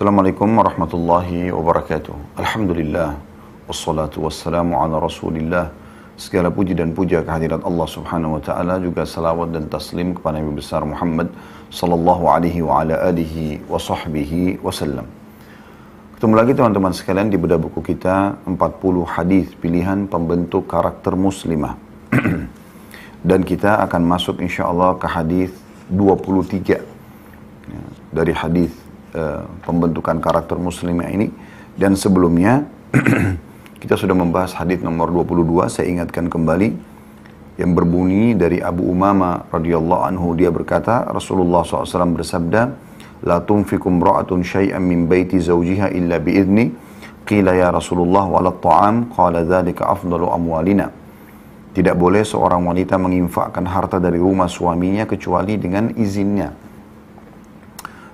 Assalamualaikum warahmatullahi wabarakatuh. Alhamdulillah, wassalatu wassalamu ala rasulillah. Segala puji dan puja kehadirat Allah subhanahu wa ta'ala, juga salawat dan taslim kepada Nabi besar Muhammad sallallahu alaihi wa ala alihi wa sahbihi wasallam. Ketemu lagi teman-teman sekalian di bedah buku kita 40 hadis pilihan pembentuk karakter muslimah. Dan kita akan masuk insyaAllah ke hadis 23 dari hadis pembentukan karakter muslimah ini. Dan sebelumnya kita sudah membahas hadis nomor 22. Saya ingatkan kembali yang berbunyi dari Abu Umama radhiyallahu anhu. Dia berkata, Rasulullah SAW bersabda, la tunfikum ra'atun syai'an min baiti zawjiha illa bi'idni. Qila ya Rasulullah walat ta'am. Qala dhalika afdalu amwalina. Tidak boleh seorang wanita menginfakkan harta dari rumah suaminya kecuali dengan izinnya.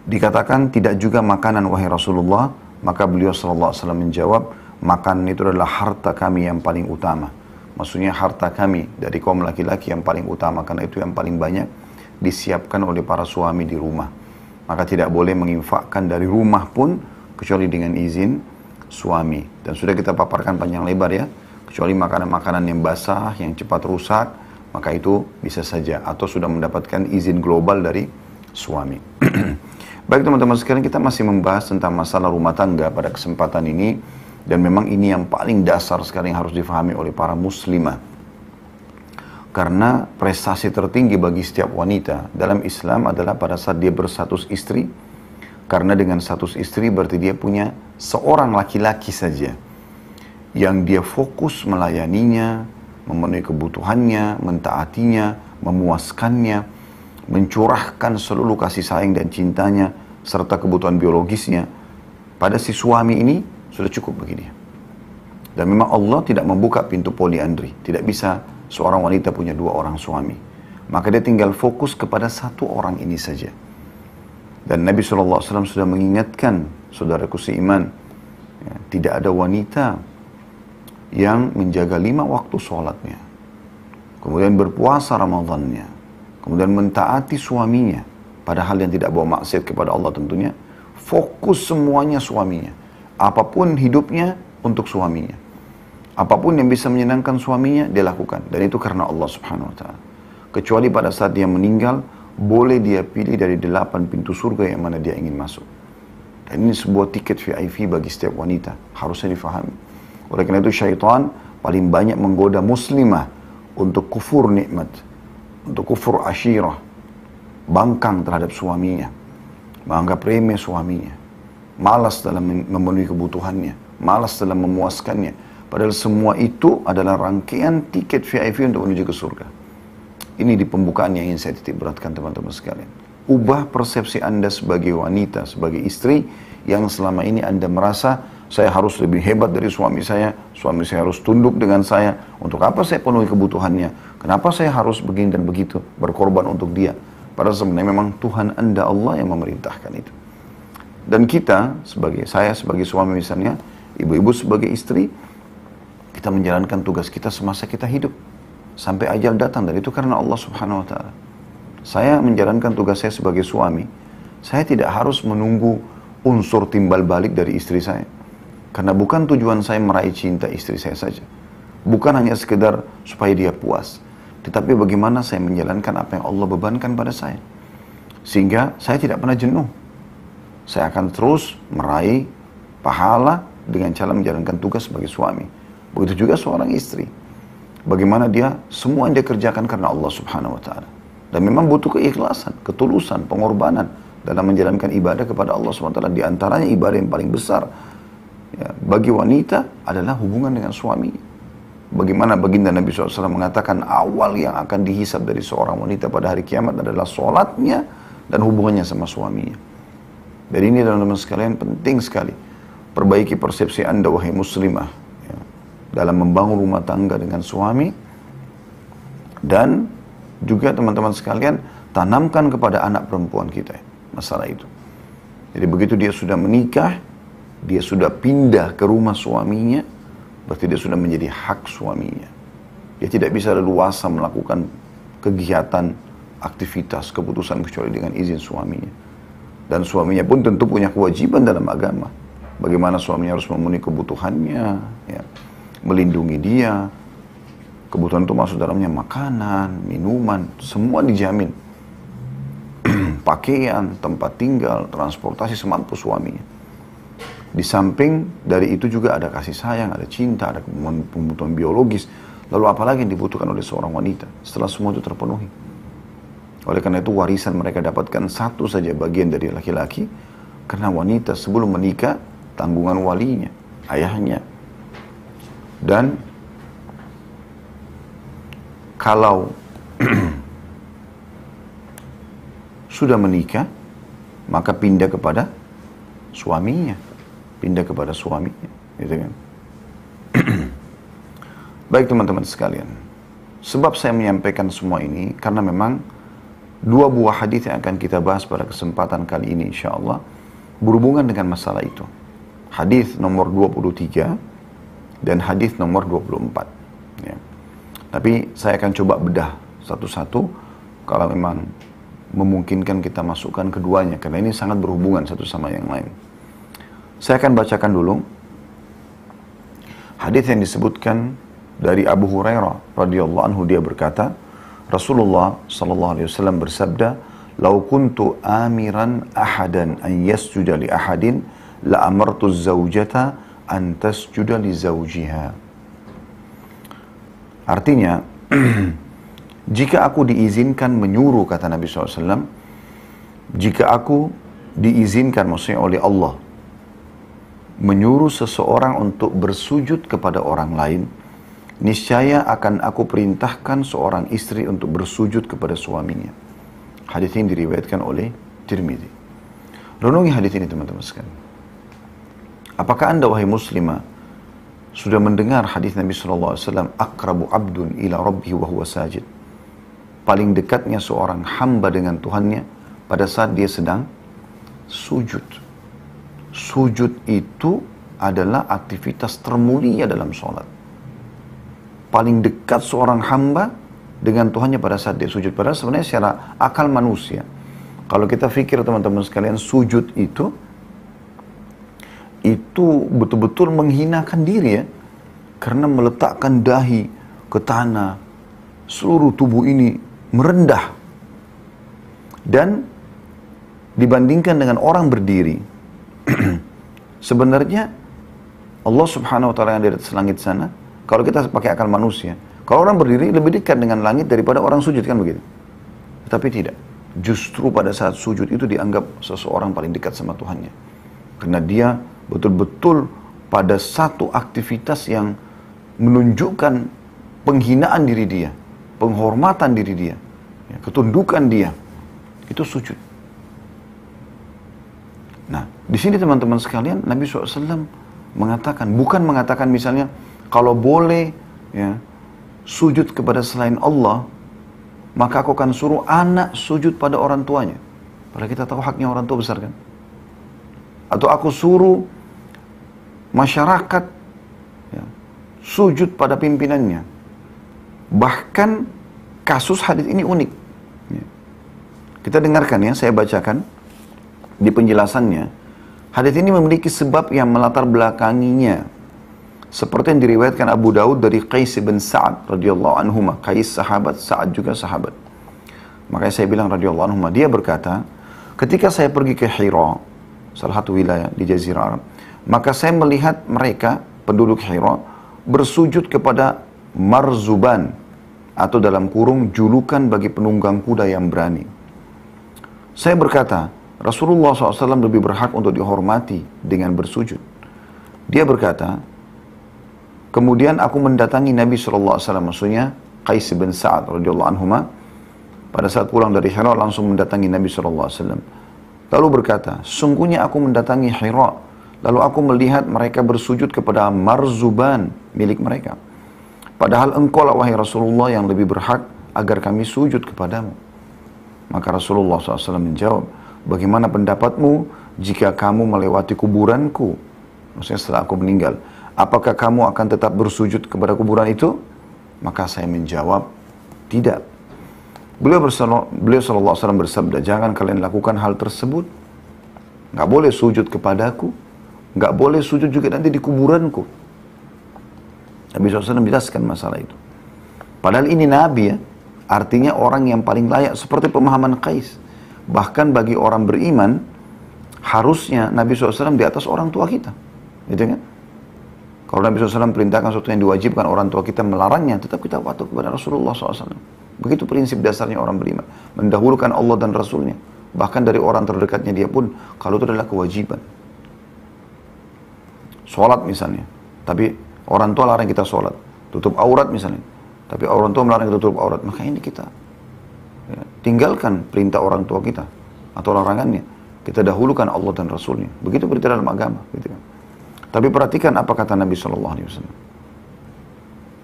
Dikatakan tidak juga makanan wahai Rasulullah, maka beliau sallallahu alaihi wasallam menjawab, makanan itu adalah harta kami yang paling utama. Maksudnya harta kami dari kaum laki-laki yang paling utama, karena itu yang paling banyak disiapkan oleh para suami di rumah. Maka tidak boleh menginfakkan dari rumah pun kecuali dengan izin suami. Dan sudah kita paparkan panjang lebar ya, kecuali makanan-makanan yang basah, yang cepat rusak, maka itu bisa saja, atau sudah mendapatkan izin global dari suami. Baik teman-teman sekalian, kita masih membahas tentang masalah rumah tangga pada kesempatan ini. Dan memang ini yang paling dasar sekali yang harus difahami oleh para muslimah. Karena prestasi tertinggi bagi setiap wanita dalam Islam adalah pada saat dia berstatus istri. Karena dengan status istri berarti dia punya seorang laki-laki saja yang dia fokus melayaninya, memenuhi kebutuhannya, mentaatinya, memuaskannya, mencurahkan seluruh kasih sayang dan cintanya serta kebutuhan biologisnya pada si suami ini sudah cukup bagi dia. Dan memang Allah tidak membuka pintu poliandri. Tidak bisa seorang wanita punya dua orang suami. Maka dia tinggal fokus kepada satu orang ini saja. Dan Nabi SAW sudah mengingatkan saudaraku seiman, ya, tidak ada wanita yang menjaga 5 waktu sholatnya, kemudian berpuasa Ramadannya, kemudian mentaati suaminya, padahal yang tidak bawa maksiat kepada Allah tentunya, fokus semuanya suaminya. Apapun hidupnya untuk suaminya. Apapun yang bisa menyenangkan suaminya, dia lakukan. Dan itu karena Allah subhanahu wa ta'ala. Kecuali pada saat dia meninggal, boleh dia pilih dari 8 pintu surga yang mana dia ingin masuk. Dan ini sebuah tiket VIP bagi setiap wanita. Harusnya difahami. Oleh karena itu syaitan paling banyak menggoda muslimah untuk kufur nikmat, untuk kufur asyirah, bangkang terhadap suaminya, menganggap remeh suaminya, malas dalam memenuhi kebutuhannya, malas dalam memuaskannya. Padahal semua itu adalah rangkaian tiket VIP untuk menuju ke surga. Ini di pembukaan yang ingin saya titik beratkan teman-teman sekalian. Ubah persepsi Anda sebagai wanita, sebagai istri yang selama ini Anda merasa saya harus lebih hebat dari suami saya harus tunduk dengan saya, untuk apa saya penuhi kebutuhannya, kenapa saya harus begini dan begitu, berkorban untuk dia. Padahal sebenarnya memang Tuhan Anda Allah yang memerintahkan itu. Dan kita, saya sebagai suami misalnya, ibu-ibu sebagai istri, kita menjalankan tugas kita semasa kita hidup. Sampai ajal datang, dan itu karena Allah subhanahu wa ta'ala. Saya menjalankan tugas saya sebagai suami, saya tidak harus menunggu unsur timbal balik dari istri saya. Karena bukan tujuan saya meraih cinta istri saya saja. Bukan hanya sekedar supaya dia puas. Tetapi bagaimana saya menjalankan apa yang Allah bebankan pada saya. Sehingga saya tidak pernah jenuh. Saya akan terus meraih pahala dengan cara menjalankan tugas sebagai suami. Begitu juga seorang istri. Bagaimana dia, semua yang dia kerjakan karena Allah subhanahu wa ta'ala. Dan memang butuh keikhlasan, ketulusan, pengorbanan dalam menjalankan ibadah kepada Allah subhanahu wa ta'ala. Di antaranya ibadah yang paling besar ya, bagi wanita adalah hubungan dengan suami. Bagaimana baginda Nabi SAW mengatakan awal yang akan dihisab dari seorang wanita pada hari kiamat adalah sholatnya dan hubungannya sama suaminya. Dari ini teman-teman sekalian penting sekali. Perbaiki persepsi Anda wahai muslimah ya, dalam membangun rumah tangga dengan suami. Dan juga teman-teman sekalian tanamkan kepada anak perempuan kita masalah itu. Jadi begitu dia sudah menikah, dia sudah pindah ke rumah suaminya, berarti dia sudah menjadi hak suaminya. Dia tidak bisa leluasa melakukan kegiatan, aktivitas, keputusan kecuali dengan izin suaminya. Dan suaminya pun tentu punya kewajiban dalam agama. Bagaimana suaminya harus memenuhi kebutuhannya, ya, melindungi dia. Kebutuhan itu masuk dalamnya makanan, minuman, semua dijamin. Pakaian, tempat tinggal, transportasi semampu suaminya. Di samping dari itu juga ada kasih sayang, ada cinta, ada kebutuhan biologis. Lalu apalagi yang dibutuhkan oleh seorang wanita setelah semua itu terpenuhi. Oleh karena itu warisan mereka dapatkan satu saja bagian dari laki-laki. Karena wanita sebelum menikah, tanggungan walinya, ayahnya. Dan kalau sudah menikah, maka pindah kepada suaminya. Pindah kepada suaminya. Gitu kan. Baik teman-teman sekalian. Sebab saya menyampaikan semua ini, karena memang dua buah hadis yang akan kita bahas pada kesempatan kali ini insyaAllah berhubungan dengan masalah itu. Hadis nomor 23 dan hadis nomor 24. Ya. Tapi saya akan coba bedah satu-satu kalau memang memungkinkan kita masukkan keduanya, karena ini sangat berhubungan satu sama yang lain. Saya akan bacakan dulu hadis yang disebutkan dari Abu Hurairah radhiyallahu anhu. Dia berkata, Rasulullah sallallahu alaihi wasallam bersabda, "Lau kuntu amiran ahadan an yasjuda li ahadin la amartu az-zawjata an tasjuda li zawjiha." Artinya, jika aku diizinkan menyuruh, kata Nabi SAW, jika aku diizinkan, maksudnya oleh Allah, menyuruh seseorang untuk bersujud kepada orang lain, niscaya akan aku perintahkan seorang istri untuk bersujud kepada suaminya. Hadis ini diriwayatkan oleh Tirmidzi. Renungi hadis ini teman-teman sekalian. Apakah anda wahai muslimah sudah mendengar hadis Nabi SAW, akrabu abdun ila rabbihi wa huwa sajid. Paling dekatnya seorang hamba dengan Tuhannya pada saat dia sedang sujud. Sujud itu adalah aktivitas termulia dalam sholat. Paling dekat seorang hamba dengan Tuhannya pada saat dia sujud. Padahal sebenarnya secara akal manusia, kalau kita fikir teman-teman sekalian, sujud itu betul-betul menghinakan diri ya. Karena meletakkan dahi ke tanah, seluruh tubuh ini merendah. Dan dibandingkan dengan orang berdiri, sebenarnya Allah subhanahu wa ta'ala yang di atas langit sana, kalau kita pakai akal manusia, kalau orang berdiri lebih dekat dengan langit daripada orang sujud, kan begitu? Tapi tidak. Justru pada saat sujud itu dianggap seseorang paling dekat sama Tuhannya. Karena dia betul-betul pada satu aktivitas yang menunjukkan penghinaan diri dia, penghormatan diri dia, ya, ketundukan dia. Itu sujud. Nah, di sini teman-teman sekalian, Nabi SAW mengatakan, bukan mengatakan misalnya, kalau boleh ya, sujud kepada selain Allah, maka aku akan suruh anak sujud pada orang tuanya. Padahal kita tahu haknya orang tua besar kan? Atau aku suruh masyarakat ya, sujud pada pimpinannya. Bahkan kasus hadis ini unik. Ya. Kita dengarkan ya, saya bacakan di penjelasannya. Hadis ini memiliki sebab yang melatar belakanginya. Seperti yang diriwayatkan Abu Daud dari Qais bin Sa'ad radhiyallahu anhu. Qais sahabat, Sa'ad juga sahabat. Makanya saya bilang radhiyallahu anhu. Dia berkata, ketika saya pergi ke Hira, salah satu wilayah di Jazirah Arab, maka saya melihat mereka, penduduk Hira, bersujud kepada Marzuban, atau dalam kurung julukan bagi penunggang kuda yang berani. Saya berkata, Rasulullah SAW lebih berhak untuk dihormati dengan bersujud. Dia berkata, kemudian aku mendatangi Nabi SAW, maksudnya Qais bin Sa'ad radhiyallahu anhu, pada saat pulang dari Hira langsung mendatangi Nabi SAW. Lalu berkata, sungguhnya aku mendatangi Hira, lalu aku melihat mereka bersujud kepada Marzuban, milik mereka. Padahal engkau lah wahai Rasulullah yang lebih berhak agar kami sujud kepadamu. Maka Rasulullah SAW menjawab, bagaimana pendapatmu jika kamu melewati kuburanku? Maksudnya setelah aku meninggal. Apakah kamu akan tetap bersujud kepada kuburan itu? Maka saya menjawab, tidak. Beliau SAW bersabda, jangan kalian lakukan hal tersebut Nggak boleh sujud kepadaku, nggak boleh sujud juga nanti di kuburanku. Nabi SAW menjelaskan masalah itu. Padahal ini Nabi ya, artinya orang yang paling layak, seperti pemahaman Qais. Bahkan bagi orang beriman, harusnya Nabi SAW di atas orang tua kita. Gitu kan? Kalau Nabi SAW perintahkan sesuatu yang diwajibkan, orang tua kita melarangnya, tetap kita patuh kepada Rasulullah SAW. Begitu prinsip dasarnya orang beriman. Mendahulukan Allah dan Rasulnya. Bahkan dari orang terdekatnya dia pun, kalau itu adalah kewajiban. Sholat misalnya. Tapi orang tua larang kita sholat. Tutup aurat misalnya. Tapi orang tua melarang kita tutup aurat. Maka ini kita ya, tinggalkan perintah orang tua kita. Atau larangannya. Kita dahulukan Allah dan Rasulnya. Begitu berita dalam agama. Gitu kan. Tapi perhatikan apa kata Nabi SAW.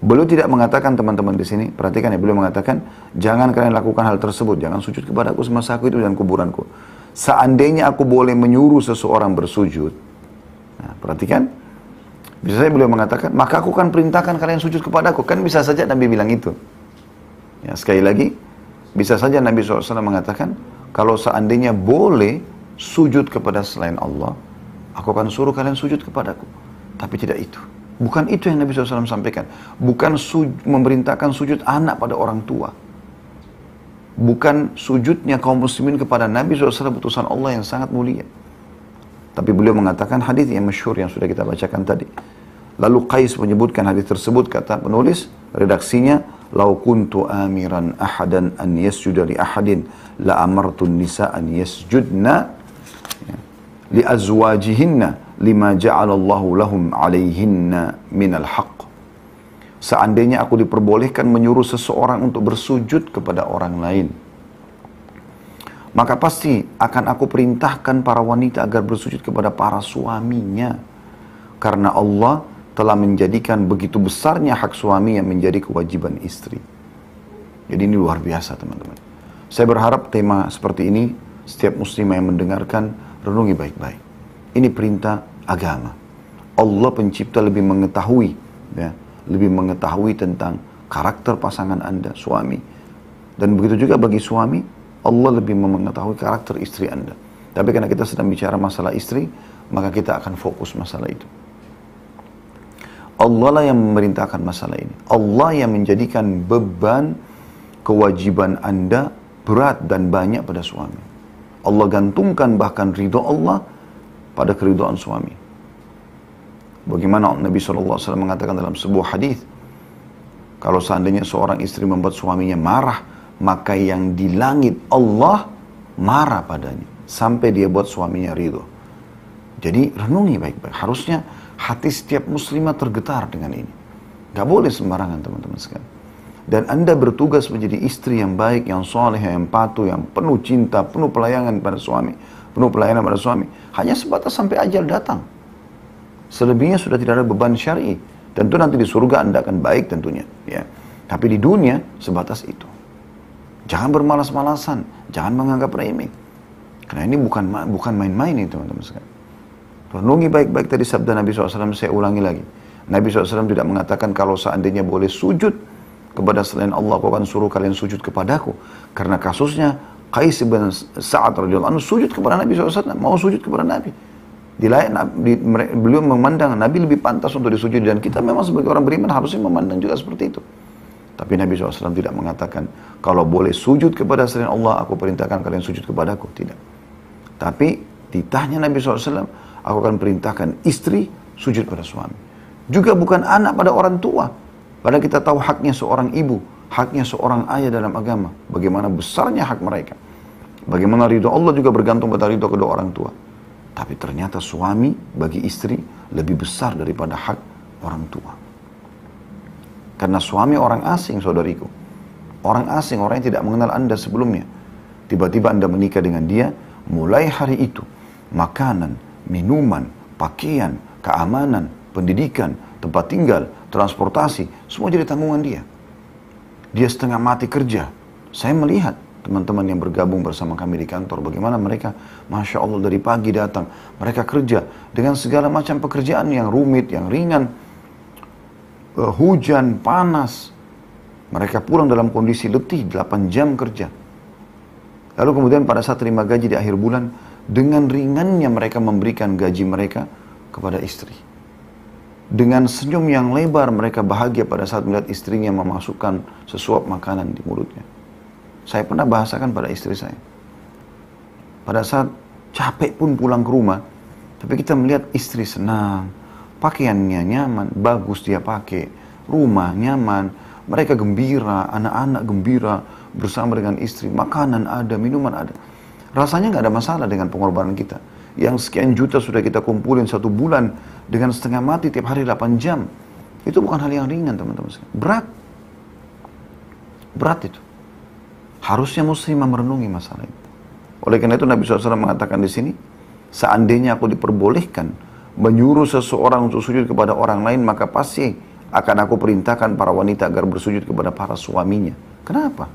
Beliau tidak mengatakan, teman-teman di sini, perhatikan ya, beliau mengatakan, jangan kalian lakukan hal tersebut, jangan sujud kepada aku semasa aku itu dan kuburanku. Seandainya aku boleh menyuruh seseorang bersujud, nah, perhatikan, bisa saja beliau mengatakan, maka aku akan perintahkan kalian sujud kepada aku. Kan bisa saja Nabi bilang itu. Ya, sekali lagi, bisa saja Nabi SAW mengatakan, kalau seandainya boleh sujud kepada selain Allah, aku akan suruh kalian sujud kepadaku. Tapi tidak itu. Bukan itu yang Nabi SAW sampaikan. Bukan memerintahkan sujud anak pada orang tua. Bukan sujudnya kaum muslimin kepada Nabi SAW, utusan Allah yang sangat mulia. Tapi beliau mengatakan hadis yang masyhur yang sudah kita bacakan tadi. Lalu Qais menyebutkan hadis tersebut, kata penulis, redaksinya, "Lau kuntu amiran ahadan an yasjuda li ahadin la amartun nisa an yasjudna li azwajihinna lima ja'alallahu lahum alaihinna minal haqq." Seandainya aku diperbolehkan menyuruh seseorang untuk bersujud kepada orang lain, maka pasti akan aku perintahkan para wanita agar bersujud kepada para suaminya. Karena Allah telah menjadikan begitu besarnya hak suami yang menjadi kewajiban istri. Jadi ini luar biasa teman-teman. Saya berharap tema seperti ini, setiap muslimah yang mendengarkan, renungi baik-baik. Ini perintah agama. Allah pencipta lebih mengetahui, ya, lebih mengetahui tentang karakter pasangan Anda, suami. Dan begitu juga bagi suami, Allah lebih mengetahui karakter istri Anda. Tapi karena kita sedang bicara masalah istri, maka kita akan fokus masalah itu. Allah lah yang memerintahkan masalah ini. Allah yang menjadikan beban kewajiban Anda berat dan banyak pada suami. Allah gantungkan bahkan ridho Allah pada keridhaan suami. Bagaimana Nabi SAW mengatakan dalam sebuah hadis, kalau seandainya seorang istri membuat suaminya marah, maka yang di langit Allah marah padanya sampai dia buat suaminya ridho. Jadi renungi baik-baik. Harusnya hati setiap muslimah tergetar dengan ini. Gak boleh sembarangan teman-teman sekalian. Dan Anda bertugas menjadi istri yang baik, yang soleh, yang patuh, yang penuh cinta, penuh pelayanan pada suami, penuh pelayanan pada suami. Hanya sebatas sampai ajal datang. Selebihnya sudah tidak ada beban syar'i. Tentu nanti di surga Anda akan baik tentunya. Ya. Tapi di dunia sebatas itu. Jangan bermalas-malasan, jangan menganggap remeh. Karena ini bukan main-main ini teman-teman sekalian. Renungi baik-baik tadi sabda Nabi SAW, saya ulangi lagi. Nabi SAW tidak mengatakan kalau seandainya boleh sujud kepada selain Allah, aku akan suruh kalian sujud kepadaku. Karena kasusnya Qais bin Sa'ad radhiyallahu anhu sujud kepada Nabi SAW, mau sujud kepada Nabi. Beliau memandang Nabi lebih pantas untuk disujudi, dan kita memang sebagai orang beriman harusnya memandang juga seperti itu. Tapi Nabi SAW tidak mengatakan kalau boleh sujud kepada selain Allah, aku perintahkan kalian sujud kepadaku. Tidak. Tapi titahnya Nabi SAW, aku akan perintahkan istri sujud pada suami. Juga bukan anak pada orang tua. Padahal kita tahu haknya seorang ibu, haknya seorang ayah dalam agama. Bagaimana besarnya hak mereka. Bagaimana ridho Allah juga bergantung pada ridho kedua orang tua. Tapi ternyata suami bagi istri lebih besar daripada hak orang tua. Karena suami orang asing, saudariku. Orang asing, orang yang tidak mengenal Anda sebelumnya. Tiba-tiba Anda menikah dengan dia, mulai hari itu, makanan, minuman, pakaian, keamanan, pendidikan, tempat tinggal, transportasi, semua jadi tanggungan dia. Dia setengah mati kerja. Saya melihat teman-teman yang bergabung bersama kami di kantor, bagaimana mereka, Masya Allah, dari pagi datang, mereka kerja dengan segala macam pekerjaan yang rumit, yang ringan, hujan, panas. Mereka pulang dalam kondisi letih, 8 jam kerja. Lalu kemudian pada saat terima gaji di akhir bulan, dengan ringannya mereka memberikan gaji mereka kepada istri. Dengan senyum yang lebar mereka bahagia pada saat melihat istrinya memasukkan sesuap makanan di mulutnya. Saya pernah bahasakan pada istri saya. Pada saat capek pun pulang ke rumah, tapi kita melihat istri senang, pakaiannya nyaman, bagus dia pakai, rumah nyaman, mereka gembira, anak-anak gembira bersama dengan istri, makanan ada, minuman ada. Rasanya nggak ada masalah dengan pengorbanan kita. Yang sekian juta sudah kita kumpulin 1 bulan dengan setengah mati tiap hari 8 jam. Itu bukan hal yang ringan teman-teman. Berat. Berat itu. Harusnya muslimah merenungi masalah itu. Oleh karena itu Nabi SAW mengatakan di sini, seandainya aku diperbolehkan menyuruh seseorang untuk sujud kepada orang lain, maka pasti akan aku perintahkan para wanita agar bersujud kepada para suaminya. Kenapa?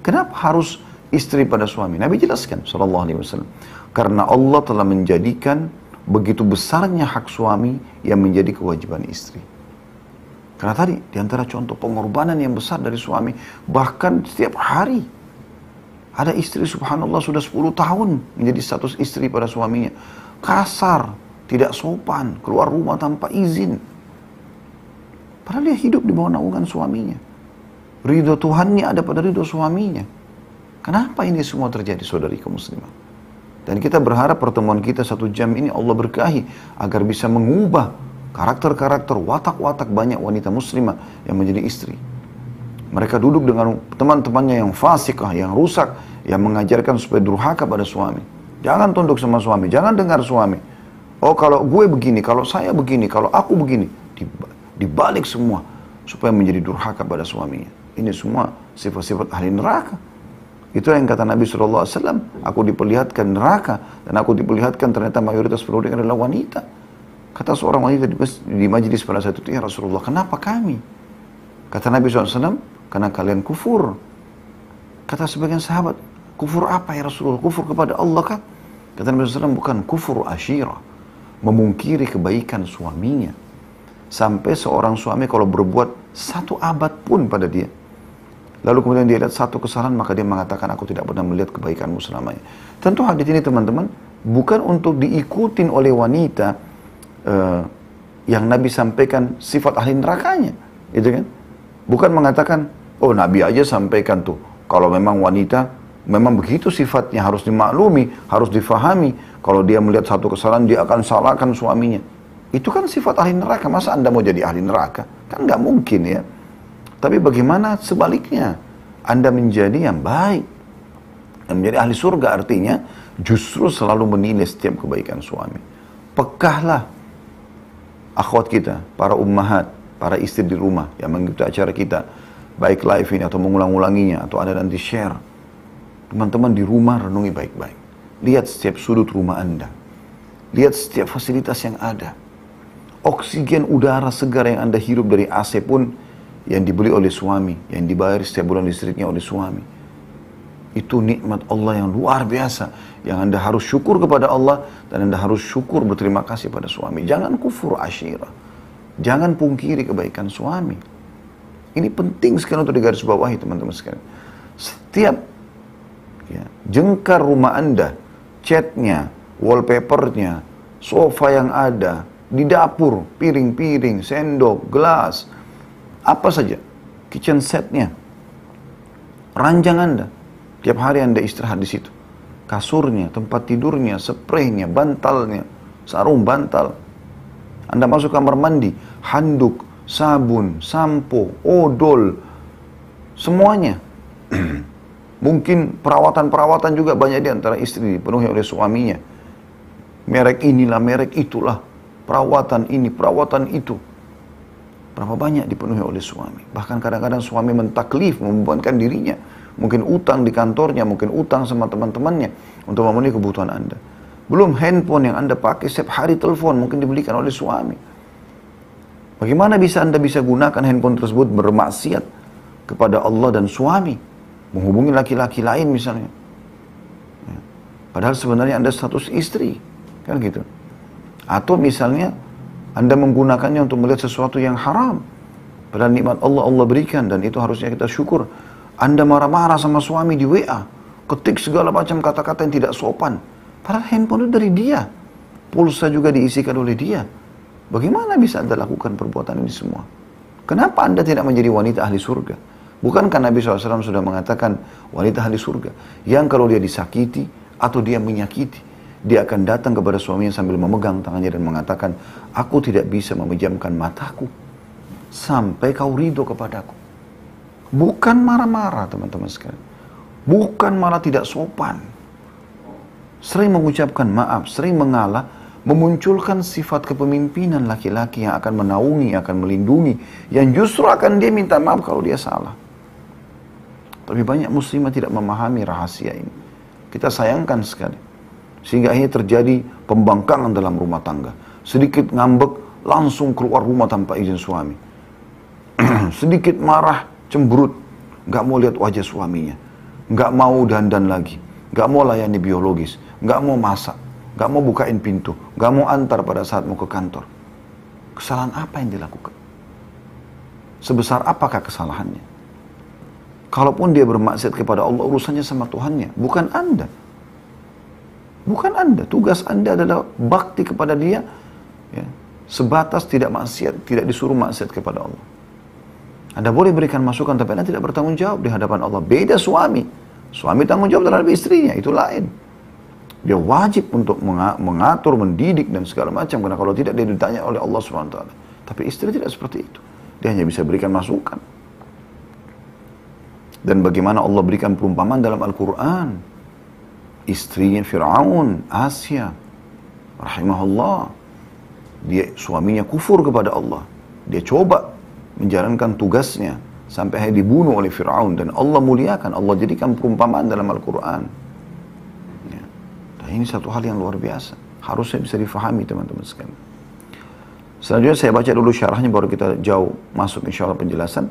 Kenapa harus istri pada suami? Nabi jelaskan SAW. Karena Allah telah menjadikan begitu besarnya hak suami yang menjadi kewajiban istri. Karena tadi diantara contoh pengorbanan yang besar dari suami, bahkan setiap hari ada istri subhanallah sudah 10 tahun menjadi status istri pada suaminya. Kasar, tidak sopan, keluar rumah tanpa izin. Padahal dia hidup di bawah naungan suaminya. Ridho Tuhannya ada pada ridho suaminya. Kenapa ini semua terjadi, saudariku muslimah? Dan kita berharap pertemuan kita 1 jam ini Allah berkahi agar bisa mengubah karakter-karakter, watak-watak banyak wanita muslimah yang menjadi istri. Mereka duduk dengan teman-temannya yang fasikah, yang rusak, yang mengajarkan supaya durhaka pada suami. Jangan tunduk sama suami, jangan dengar suami. Oh kalau gue begini, kalau saya begini, kalau aku begini. Dibalik semua supaya menjadi durhaka pada suaminya. Ini semua sifat-sifat ahli neraka. Itu yang kata Nabi SAW, aku diperlihatkan neraka dan aku diperlihatkan ternyata mayoritas penduduk adalah wanita. Kata seorang wanita di majlis pada saat itu, ya Rasulullah, kenapa kami? Kata Nabi SAW, karena kalian kufur. Kata sebagian sahabat, kufur apa ya Rasulullah? Kufur kepada Allah kah? Kata Nabi SAW, bukan, kufur asyirah. Memungkiri kebaikan suaminya. Sampai seorang suami kalau berbuat 1 abad pun pada dia, lalu kemudian dia lihat 1 kesalahan, maka dia mengatakan, aku tidak pernah melihat kebaikanmu selamanya. Tentu hadis ini teman-teman, bukan untuk diikutin oleh wanita yang Nabi sampaikan sifat ahli nerakanya. Gitu kan? Bukan mengatakan, oh Nabi aja sampaikan tuh, kalau memang wanita, memang begitu sifatnya, harus dimaklumi, harus difahami. Kalau dia melihat 1 kesalahan, dia akan salahkan suaminya. Itu kan sifat ahli neraka. Masa Anda mau jadi ahli neraka? Kan nggak mungkin ya. Tapi bagaimana sebaliknya? Anda menjadi yang baik. Yang menjadi ahli surga artinya justru selalu menilai setiap kebaikan suami. Pekahlah akhwat kita, para ummahat, para istri di rumah yang mengikuti acara kita, baik live ini atau mengulang-ulanginya atau ada nanti share. Teman-teman di rumah renungi baik-baik. Lihat setiap sudut rumah Anda. Lihat setiap fasilitas yang ada. Oksigen udara segar yang Anda hirup dari AC pun yang dibeli oleh suami, yang dibayar setiap bulan listriknya oleh suami. Itu nikmat Allah yang luar biasa, yang Anda harus syukur kepada Allah dan Anda harus syukur berterima kasih pada suami. Jangan kufur asyirah. Jangan pungkiri kebaikan suami. Ini penting sekali untuk digarisbawahi teman-teman sekalian. Setiap jengkar rumah Anda, catnya, wallpapernya, sofa yang ada, di dapur, piring-piring, sendok, gelas, apa saja, kitchen setnya, ranjang Anda, tiap hari Anda istirahat di situ, kasurnya, tempat tidurnya, spraynya, bantalnya, sarung bantal, Anda masuk kamar mandi, handuk, sabun, sampo, odol, semuanya. Mungkin perawatan-perawatan juga banyak di antara istri dipenuhi oleh suaminya. Merek inilah, merek itulah, perawatan ini, perawatan itu. Berapa banyak dipenuhi oleh suami. Bahkan kadang-kadang suami mentaklif, membebankan dirinya. Mungkin utang di kantornya, mungkin utang sama teman-temannya untuk memenuhi kebutuhan Anda. Belum handphone yang Anda pakai setiap hari telepon mungkin dibelikan oleh suami. Bagaimana bisa Anda bisa gunakan handphone tersebut bermaksiat kepada Allah dan suami? Menghubungi laki-laki lain misalnya. Padahal sebenarnya Anda status istri. Kan gitu. Atau misalnya Anda menggunakannya untuk melihat sesuatu yang haram. Padahal nikmat Allah berikan dan itu harusnya kita syukur. Anda marah-marah sama suami di WA. Ketik segala macam kata-kata yang tidak sopan. Padahal handphone itu dari dia. Pulsa juga diisikan oleh dia. Bagaimana bisa Anda lakukan perbuatan ini semua? Kenapa Anda tidak menjadi wanita ahli surga? Bukankah Nabi SAW sudah mengatakan wanita ahli surga yang kalau dia disakiti atau dia menyakiti, dia akan datang kepada suaminya sambil memegang tangannya dan mengatakan, aku tidak bisa memejamkan mataku sampai kau ridho kepadaku. Bukan marah-marah teman-teman sekalian. Bukan malah tidak sopan. Sering mengucapkan maaf, sering mengalah, memunculkan sifat kepemimpinan laki-laki yang akan menaungi, akan melindungi, yang justru akan dia minta maaf kalau dia salah. Tapi banyak muslimah tidak memahami rahasia ini. Kita sayangkan sekali. Sehingga akhirnya terjadi pembangkangan dalam rumah tangga. Sedikit ngambek, langsung keluar rumah tanpa izin suami. Sedikit marah, cemberut, nggak mau lihat wajah suaminya. Nggak mau dandan lagi. Nggak mau layani biologis. Nggak mau masak. Nggak mau bukain pintu. Nggak mau antar pada saat mau ke kantor. Kesalahan apa yang dilakukan? Sebesar apakah kesalahannya? Kalaupun dia bermaksiat kepada Allah, urusannya sama Tuhannya, bukan Anda. Bukan Anda. Tugas Anda adalah bakti kepada dia, ya, sebatas tidak maksiat, tidak disuruh maksiat kepada Allah. Anda boleh berikan masukan, tapi Anda tidak bertanggung jawab di hadapan Allah. Beda suami. Suami tanggung jawab terhadap istrinya, itu lain. Dia wajib untuk mengatur, mendidik, dan segala macam. Karena kalau tidak, dia ditanya oleh Allah SWT. Tapi istri tidak seperti itu. Dia hanya bisa berikan masukan. Dan bagaimana Allah berikan perumpamaan dalam Al-Quran. Istrinya Fir'aun, Asia, rahimahullah. Dia suaminya kufur kepada Allah. Dia coba menjalankan tugasnya sampai akhirnya dibunuh oleh Fir'aun. Dan Allah muliakan, Allah jadikan perumpamaan dalam Al-Quran. Ya. Dan ini satu hal yang luar biasa. Harusnya bisa difahami teman-teman sekalian. Selanjutnya saya baca dulu syarahnya baru kita jauh masuk insya Allah penjelasan.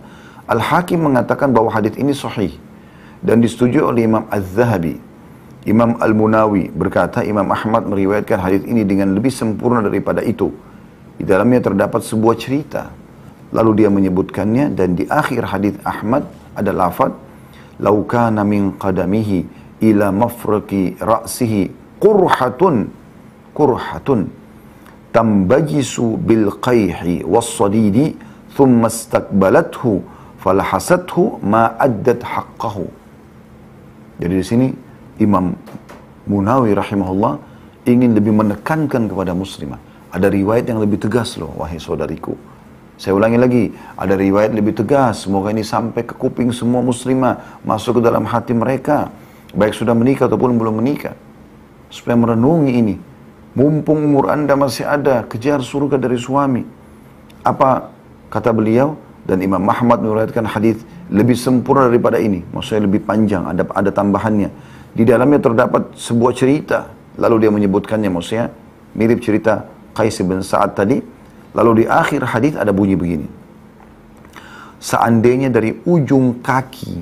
Al-Hakim mengatakan bahwa hadits ini sahih dan disetujui oleh Imam Az-Zahabi. Imam Al-Munawi berkata Imam Ahmad meriwayatkan hadits ini dengan lebih sempurna daripada itu. Di dalamnya terdapat sebuah cerita. Lalu dia menyebutkannya dan di akhir hadits Ahmad ada lafaz "Lau kana min qadamihi ila mafraqi ra'sihi qurhatun tambajisu bil qayhi was-sadidi thumma istaqbalathu falahasathu ma'addat haqqahu." Jadi di sini Imam Munawi rahimahullah ingin lebih menekankan kepada muslimah. Ada riwayat yang lebih tegas loh, wahai saudariku. Saya ulangi lagi, ada riwayat lebih tegas. Semoga ini sampai ke kuping semua muslimah, masuk ke dalam hati mereka, baik sudah menikah ataupun belum menikah, supaya merenungi ini. Mumpung umur Anda masih ada, kejar surga dari suami. Apa kata beliau? Dan Imam Ahmad meriwayatkan hadis lebih sempurna daripada ini. Maksudnya lebih panjang, ada tambahannya. Di dalamnya terdapat sebuah cerita. Lalu dia menyebutkannya, maksudnya mirip cerita Qais bin Sa'ad tadi. Lalu di akhir hadis ada bunyi begini. Seandainya dari ujung kaki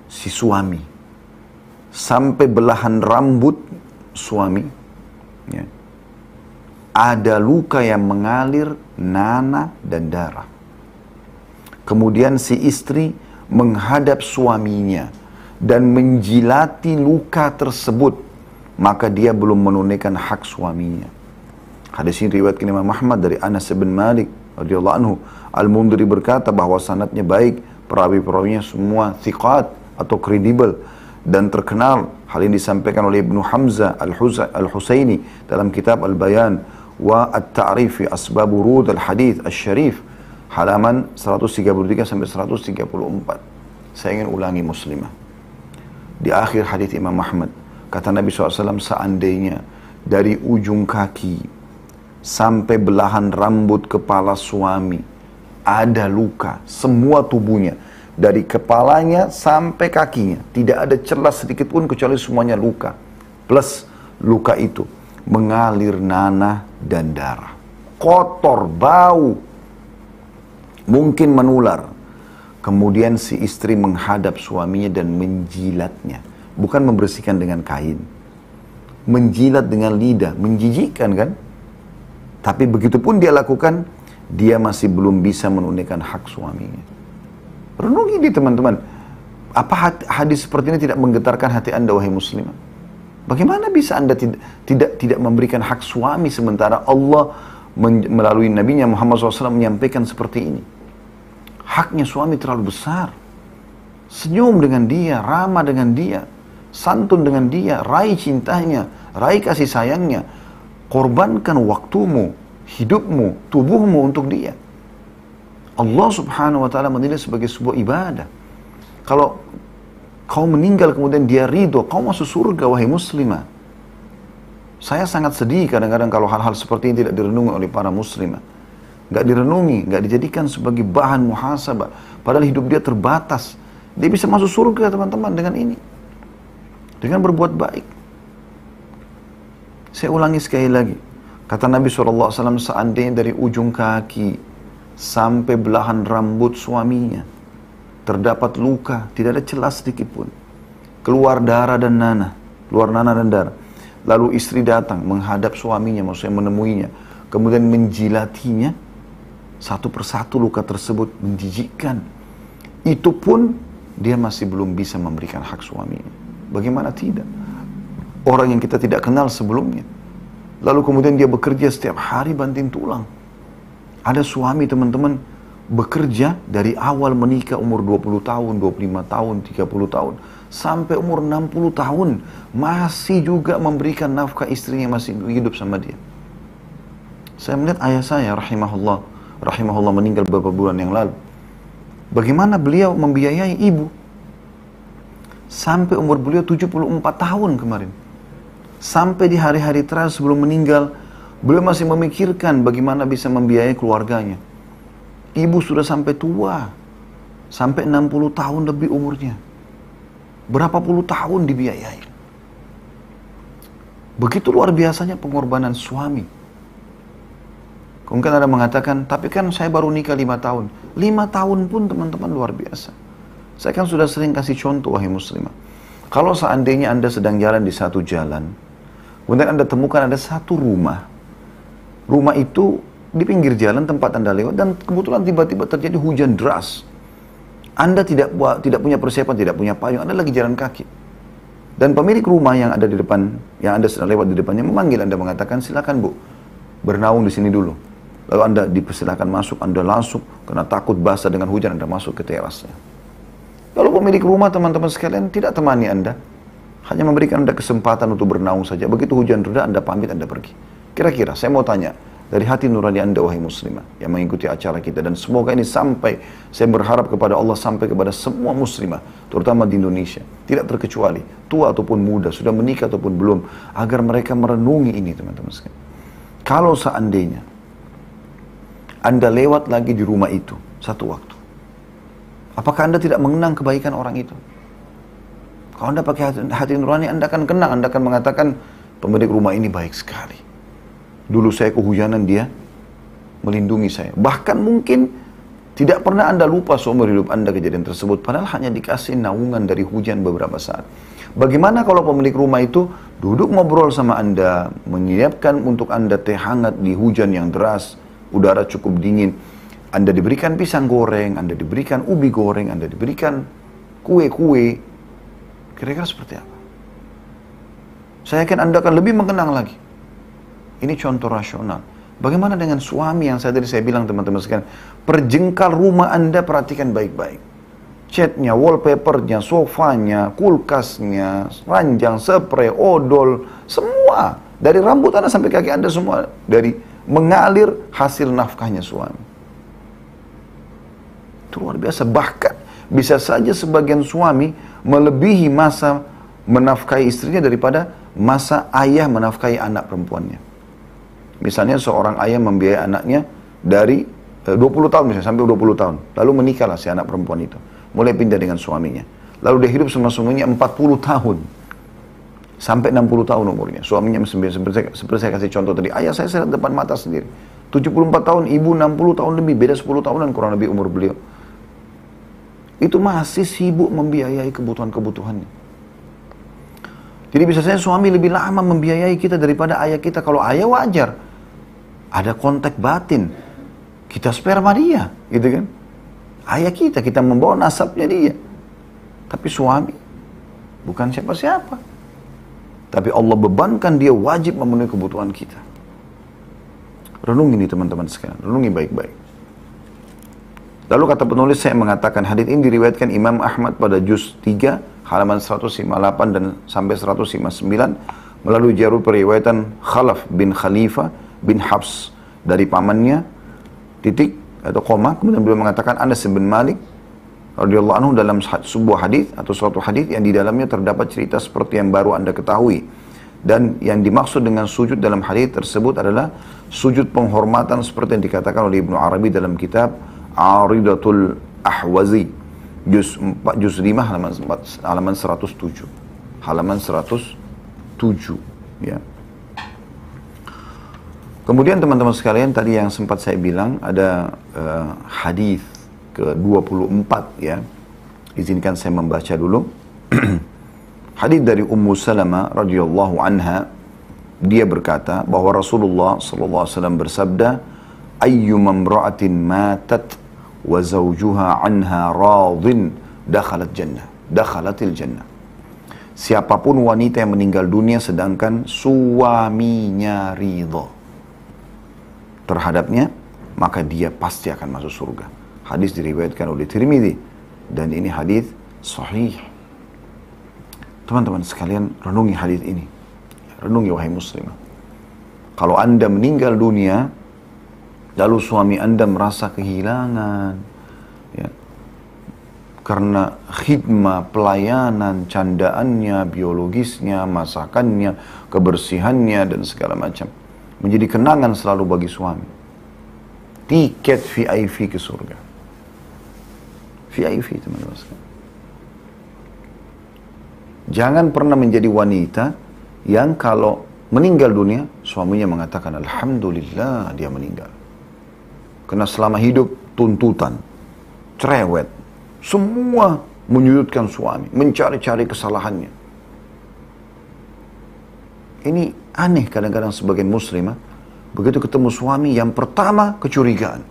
si suami sampai belahan rambut suami, ya, ada luka yang mengalir nanah dan darah. Kemudian si istri menghadap suaminya dan menjilati luka tersebut, maka dia belum menunaikan hak suaminya. Hadis ini riwayatkan Imam Ahmad dari Anas bin Malik radhiyallahu anhu. Al-Mundhiri berkata bahwa sanadnya baik, perawi-perawinya semua thiqat atau kredibel dan terkenal. Hal ini disampaikan oleh Ibnu Hamzah Al-Husaini dalam kitab Al-Bayan wa At-Ta'rif fi Asbab Wurud Al-Hadits Asy-Syarif, halaman 133 sampai 134. Saya ingin ulangi muslimah. Di akhir hadis Imam Ahmad, kata Nabi SAW, seandainya dari ujung kaki sampai belahan rambut kepala suami ada luka, semua tubuhnya, dari kepalanya sampai kakinya, tidak ada celah sedikit pun kecuali semuanya luka. Plus luka itu mengalir nanah dan darah. Kotor, bau, mungkin menular. Kemudian si istri menghadap suaminya dan menjilatnya. Bukan membersihkan dengan kain. Menjilat dengan lidah, menjijikkan kan? Tapi begitu pun dia lakukan, dia masih belum bisa menunaikan hak suaminya. Renungi ini teman-teman. Apa hadis seperti ini tidak menggetarkan hati Anda wahai muslimah? Bagaimana bisa Anda tidak memberikan hak suami sementara Allah melalui Nabi-Nya Muhammad SAW menyampaikan seperti ini? Haknya suami terlalu besar. Senyum dengan dia, ramah dengan dia, santun dengan dia, raih cintanya, raih kasih sayangnya. Korbankan waktumu, hidupmu, tubuhmu untuk dia. Allah Subhanahu wa Ta'ala menilai sebagai sebuah ibadah. Kalau kau meninggal kemudian dia ridho, kau masuk surga wahai muslimah. Saya sangat sedih kadang-kadang kalau hal-hal seperti ini tidak direnungi oleh para muslimah. Nggak direnungi, nggak dijadikan sebagai bahan muhasabah. Padahal hidup dia terbatas. Dia bisa masuk surga teman-teman dengan ini. Dengan berbuat baik. Saya ulangi sekali lagi. Kata Nabi SAW, seandainya dari ujung kaki sampai belahan rambut suaminya terdapat luka, tidak ada celah sedikit pun. Keluar darah dan nanah, keluar nanah dan darah. Lalu istri datang menghadap suaminya, maksudnya menemuinya. Kemudian menjilatinya, satu persatu luka tersebut menjijikkan. Itu pun dia masih belum bisa memberikan hak suaminya. Bagaimana tidak? Orang yang kita tidak kenal sebelumnya. Lalu kemudian dia bekerja setiap hari banting tulang. Ada suami teman-teman, bekerja dari awal menikah umur 20 tahun, 25 tahun, 30 tahun. Sampai umur 60 tahun. Masih juga memberikan nafkah istrinya masih hidup sama dia. Saya melihat ayah saya rahimahullah meninggal beberapa bulan yang lalu. Bagaimana beliau membiayai ibu. Sampai umur beliau 74 tahun kemarin. Sampai di hari-hari terakhir sebelum meninggal, beliau masih memikirkan bagaimana bisa membiayai keluarganya. Ibu sudah sampai tua, sampai 60 tahun lebih umurnya. Berapa puluh tahun dibiayai. Begitu luar biasanya pengorbanan suami. Mungkin ada mengatakan, tapi kan saya baru nikah 5 tahun. 5 tahun pun teman-teman luar biasa. Saya kan sudah sering kasih contoh wahai muslimah. Kalau seandainya Anda sedang jalan di satu jalan, kemudian Anda temukan ada satu rumah. Rumah itu di pinggir jalan tempat Anda lewat dan kebetulan tiba-tiba terjadi hujan deras. Anda tidak punya persiapan, tidak punya payung, Anda lagi jalan kaki. Dan pemilik rumah yang ada di depan, yang Anda sedang lewat di depannya memanggil Anda mengatakan, silakan Bu, bernaung di sini dulu. Lalu Anda dipersilakan masuk, Anda langsung karena takut basah dengan hujan Anda masuk ke terasnya. Lalu pemilik rumah teman-teman sekalian tidak temani Anda, hanya memberikan Anda kesempatan untuk bernaung saja. Begitu hujan reda Anda pamit, Anda pergi. Kira-kira saya mau tanya, dari hati nurani Anda wahai muslimah yang mengikuti acara kita, dan semoga ini sampai, saya berharap kepada Allah sampai kepada semua muslimah terutama di Indonesia, tidak terkecuali tua ataupun muda, sudah menikah ataupun belum, agar mereka merenungi ini teman-teman sekalian. Kalau seandainya Anda lewat lagi di rumah itu satu waktu, apakah Anda tidak mengenang kebaikan orang itu? Kalau Anda pakai hati nurani, Anda akan kenang, Anda akan mengatakan, pemilik rumah ini baik sekali. Dulu saya kehujanan, dia melindungi saya. Bahkan mungkin tidak pernah Anda lupa seumur hidup Anda kejadian tersebut. Padahal hanya dikasih naungan dari hujan beberapa saat. Bagaimana kalau pemilik rumah itu duduk ngobrol sama Anda, menyiapkan untuk Anda teh hangat di hujan yang deras, udara cukup dingin. Anda diberikan pisang goreng, Anda diberikan ubi goreng, Anda diberikan kue-kue. Kira-kira seperti apa? Saya yakin Anda akan lebih mengenang lagi. Ini contoh rasional. Bagaimana dengan suami yang tadi saya bilang teman-teman sekalian, perjengkal rumah Anda perhatikan baik-baik. Catnya, wallpapernya, sofanya, kulkasnya, ranjang, spray, odol, semua. Dari rambut Anda sampai kaki Anda semua. Dari mengalir hasil nafkahnya suami. Itu luar biasa. Bahkan bisa saja sebagian suami melebihi masa menafkahi istrinya daripada masa ayah menafkahi anak perempuannya. Misalnya seorang ayah membiayai anaknya dari 20 tahun misalnya, sampai 20 tahun. Lalu menikahlah si anak perempuan itu. Mulai pindah dengan suaminya. Lalu dia hidup sama suaminya 40 tahun. Sampai 60 tahun umurnya. Suaminya seperti saya kasih contoh tadi. Ayah saya lihat depan mata sendiri. 74 tahun, ibu 60 tahun lebih. Beda 10 tahunan kurang lebih umur beliau. Itu masih sibuk membiayai kebutuhan-kebutuhannya. Jadi bisa saja suami lebih lama membiayai kita daripada ayah kita. Kalau ayah wajar, ada kontak batin. Kita sperma dia, gitu kan. Ayah kita membawa nasabnya dia. Tapi suami, bukan siapa-siapa. Tapi Allah bebankan dia wajib memenuhi kebutuhan kita. Renungi ini teman-teman sekalian, renungi baik-baik. Lalu kata penulis, saya mengatakan hadits ini diriwayatkan Imam Ahmad pada juz 3 halaman 158 dan sampai 159 melalui jalur periwayatan Khalaf bin Khalifah bin Hafs dari pamannya titik atau koma, kemudian beliau mengatakan Anas bin Malik radhiyallahu anhu dalam sebuah hadis atau suatu hadis yang di dalamnya terdapat cerita seperti yang baru Anda ketahui. Dan yang dimaksud dengan sujud dalam hadis tersebut adalah sujud penghormatan seperti yang dikatakan oleh Ibnu Arabi dalam kitab Aridatul Ahwazi juz 5 halaman 107. Halaman 107 ya. Kemudian teman-teman sekalian, tadi yang sempat saya bilang ada hadis ke-24 ya. Izinkan saya membaca dulu. Hadis dari Ummu Salamah radhiyallahu anha, dia berkata bahwa Rasulullah sallallahu alaihi wasallam bersabda, "Ayyuma imra'atin matat wa zawjuha anha radin dakhalatil jannah." Siapapun wanita yang meninggal dunia sedangkan suaminya ridha terhadapnya, maka dia pasti akan masuk surga. Hadis diriwayatkan oleh Tirmidzi dan ini hadis sahih. Teman-teman sekalian, renungi hadis ini. Renungi wahai muslimah. Kalau Anda meninggal dunia lalu suami Anda merasa kehilangan ya, karena khidmah, pelayanan, candaannya, biologisnya, masakannya, kebersihannya dan segala macam, menjadi kenangan selalu bagi suami. Tiket VIP ke surga. VIP teman-teman sekalian. Jangan pernah menjadi wanita yang kalau meninggal dunia suaminya mengatakan alhamdulillah dia meninggal. Karena selama hidup tuntutan, cerewet, semua menyudutkan suami, mencari-cari kesalahannya. Ini aneh kadang-kadang sebagian muslimah, begitu ketemu suami yang pertama kecurigaan,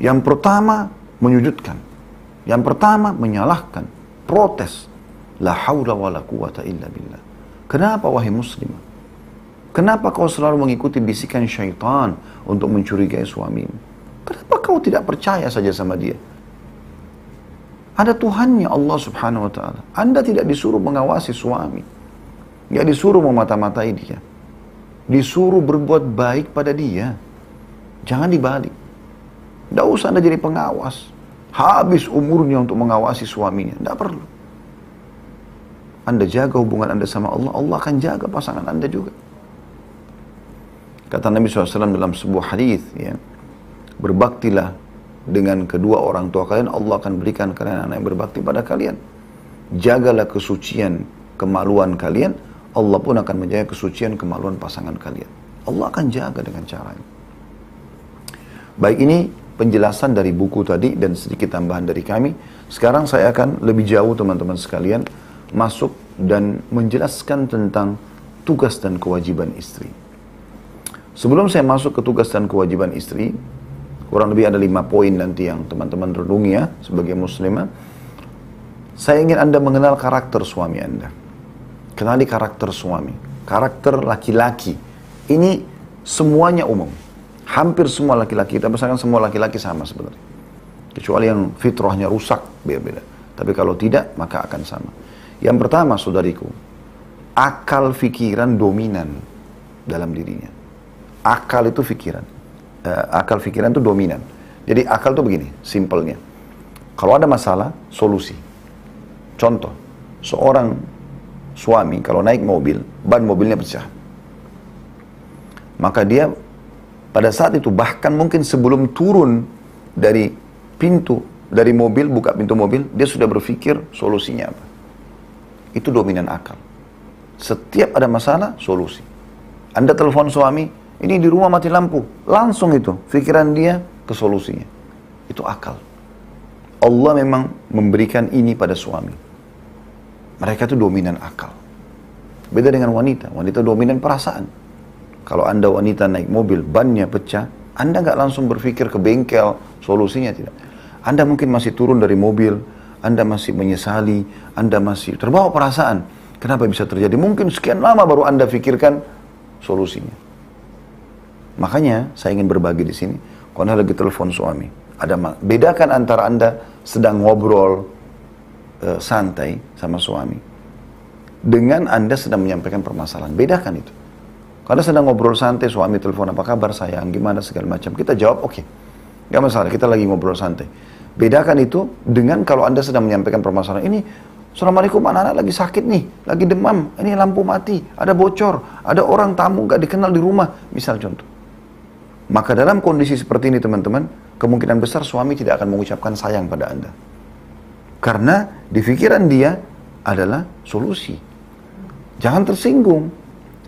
yang pertama menyudutkan, yang pertama menyalahkan, protes. La haula wa la quwata illa billah. Kenapa wahai muslimah? Kenapa kau selalu mengikuti bisikan syaitan untuk mencurigai suamimu? Kenapa kau tidak percaya saja sama dia? Ada Tuhannya Allah subhanahu wa ta'ala. Anda tidak disuruh mengawasi suami. Nggak disuruh memata-matai dia. Disuruh berbuat baik pada dia. Jangan dibalik. Tidak usah Anda jadi pengawas. Habis umurnya untuk mengawasi suaminya. Tidak perlu. Anda jaga hubungan Anda sama Allah, Allah akan jaga pasangan Anda juga. Kata Nabi SAW dalam sebuah hadis, ya, berbaktilah dengan kedua orang tua kalian, Allah akan berikan kalian anak yang berbakti pada kalian. Jagalah kesucian kemaluan kalian, Allah pun akan menjaga kesucian kemaluan pasangan kalian. Allah akan jaga dengan caranya. Baik, ini penjelasan dari buku tadi dan sedikit tambahan dari kami. Sekarang saya akan lebih jauh teman-teman sekalian masuk dan menjelaskan tentang tugas dan kewajiban istri. Sebelum saya masuk ke tugas dan kewajiban istri, kurang lebih ada 5 poin nanti yang teman-teman renungi ya sebagai muslimah. Saya ingin Anda mengenal karakter suami Anda. Kenali karakter suami, karakter laki-laki. Ini semuanya umum. Hampir semua laki-laki, kita misalkan semua laki-laki sama sebenarnya. Kecuali yang fitrahnya rusak, beda-beda. Tapi kalau tidak, maka akan sama. Yang pertama, saudariku, akal fikiran dominan dalam dirinya. Akal itu fikiran. Akal fikiran itu dominan. Jadi akal itu begini, simpelnya. Kalau ada masalah, solusi. Contoh, seorang suami kalau naik mobil, ban mobilnya pecah. Maka dia pada saat itu, bahkan mungkin sebelum turun dari pintu, dari mobil, buka pintu mobil, dia sudah berpikir solusinya apa. Itu dominan akal. Setiap ada masalah, solusi. Anda telepon suami, ini di rumah mati lampu. Langsung itu, pikiran dia ke solusinya. Itu akal. Allah memang memberikan ini pada suami. Mereka itu dominan akal. Beda dengan wanita. Wanita dominan perasaan. Kalau Anda wanita naik mobil, bannya pecah, Anda nggak langsung berpikir ke bengkel, solusinya tidak. Anda mungkin masih turun dari mobil, Anda masih menyesali, Anda masih terbawa perasaan. Kenapa bisa terjadi? Mungkin sekian lama baru Anda pikirkan solusinya. Makanya saya ingin berbagi di sini. Kalau Anda lagi telepon suami, bedakan antara Anda sedang ngobrol santai sama suami dengan Anda sedang menyampaikan permasalahan. Bedakan itu. Kalau sedang ngobrol santai, suami telepon, apa kabar sayang, gimana segala macam. Kita jawab oke. Gak masalah, kita lagi ngobrol santai. Bedakan itu dengan kalau Anda sedang menyampaikan permasalahan. Ini, Assalamualaikum, anak-anak lagi sakit nih, lagi demam, ini lampu mati, ada bocor, ada orang tamu gak dikenal di rumah, misal contoh. Maka dalam kondisi seperti ini teman-teman, kemungkinan besar suami tidak akan mengucapkan sayang pada Anda. Karena di pikiran dia adalah solusi. Jangan tersinggung.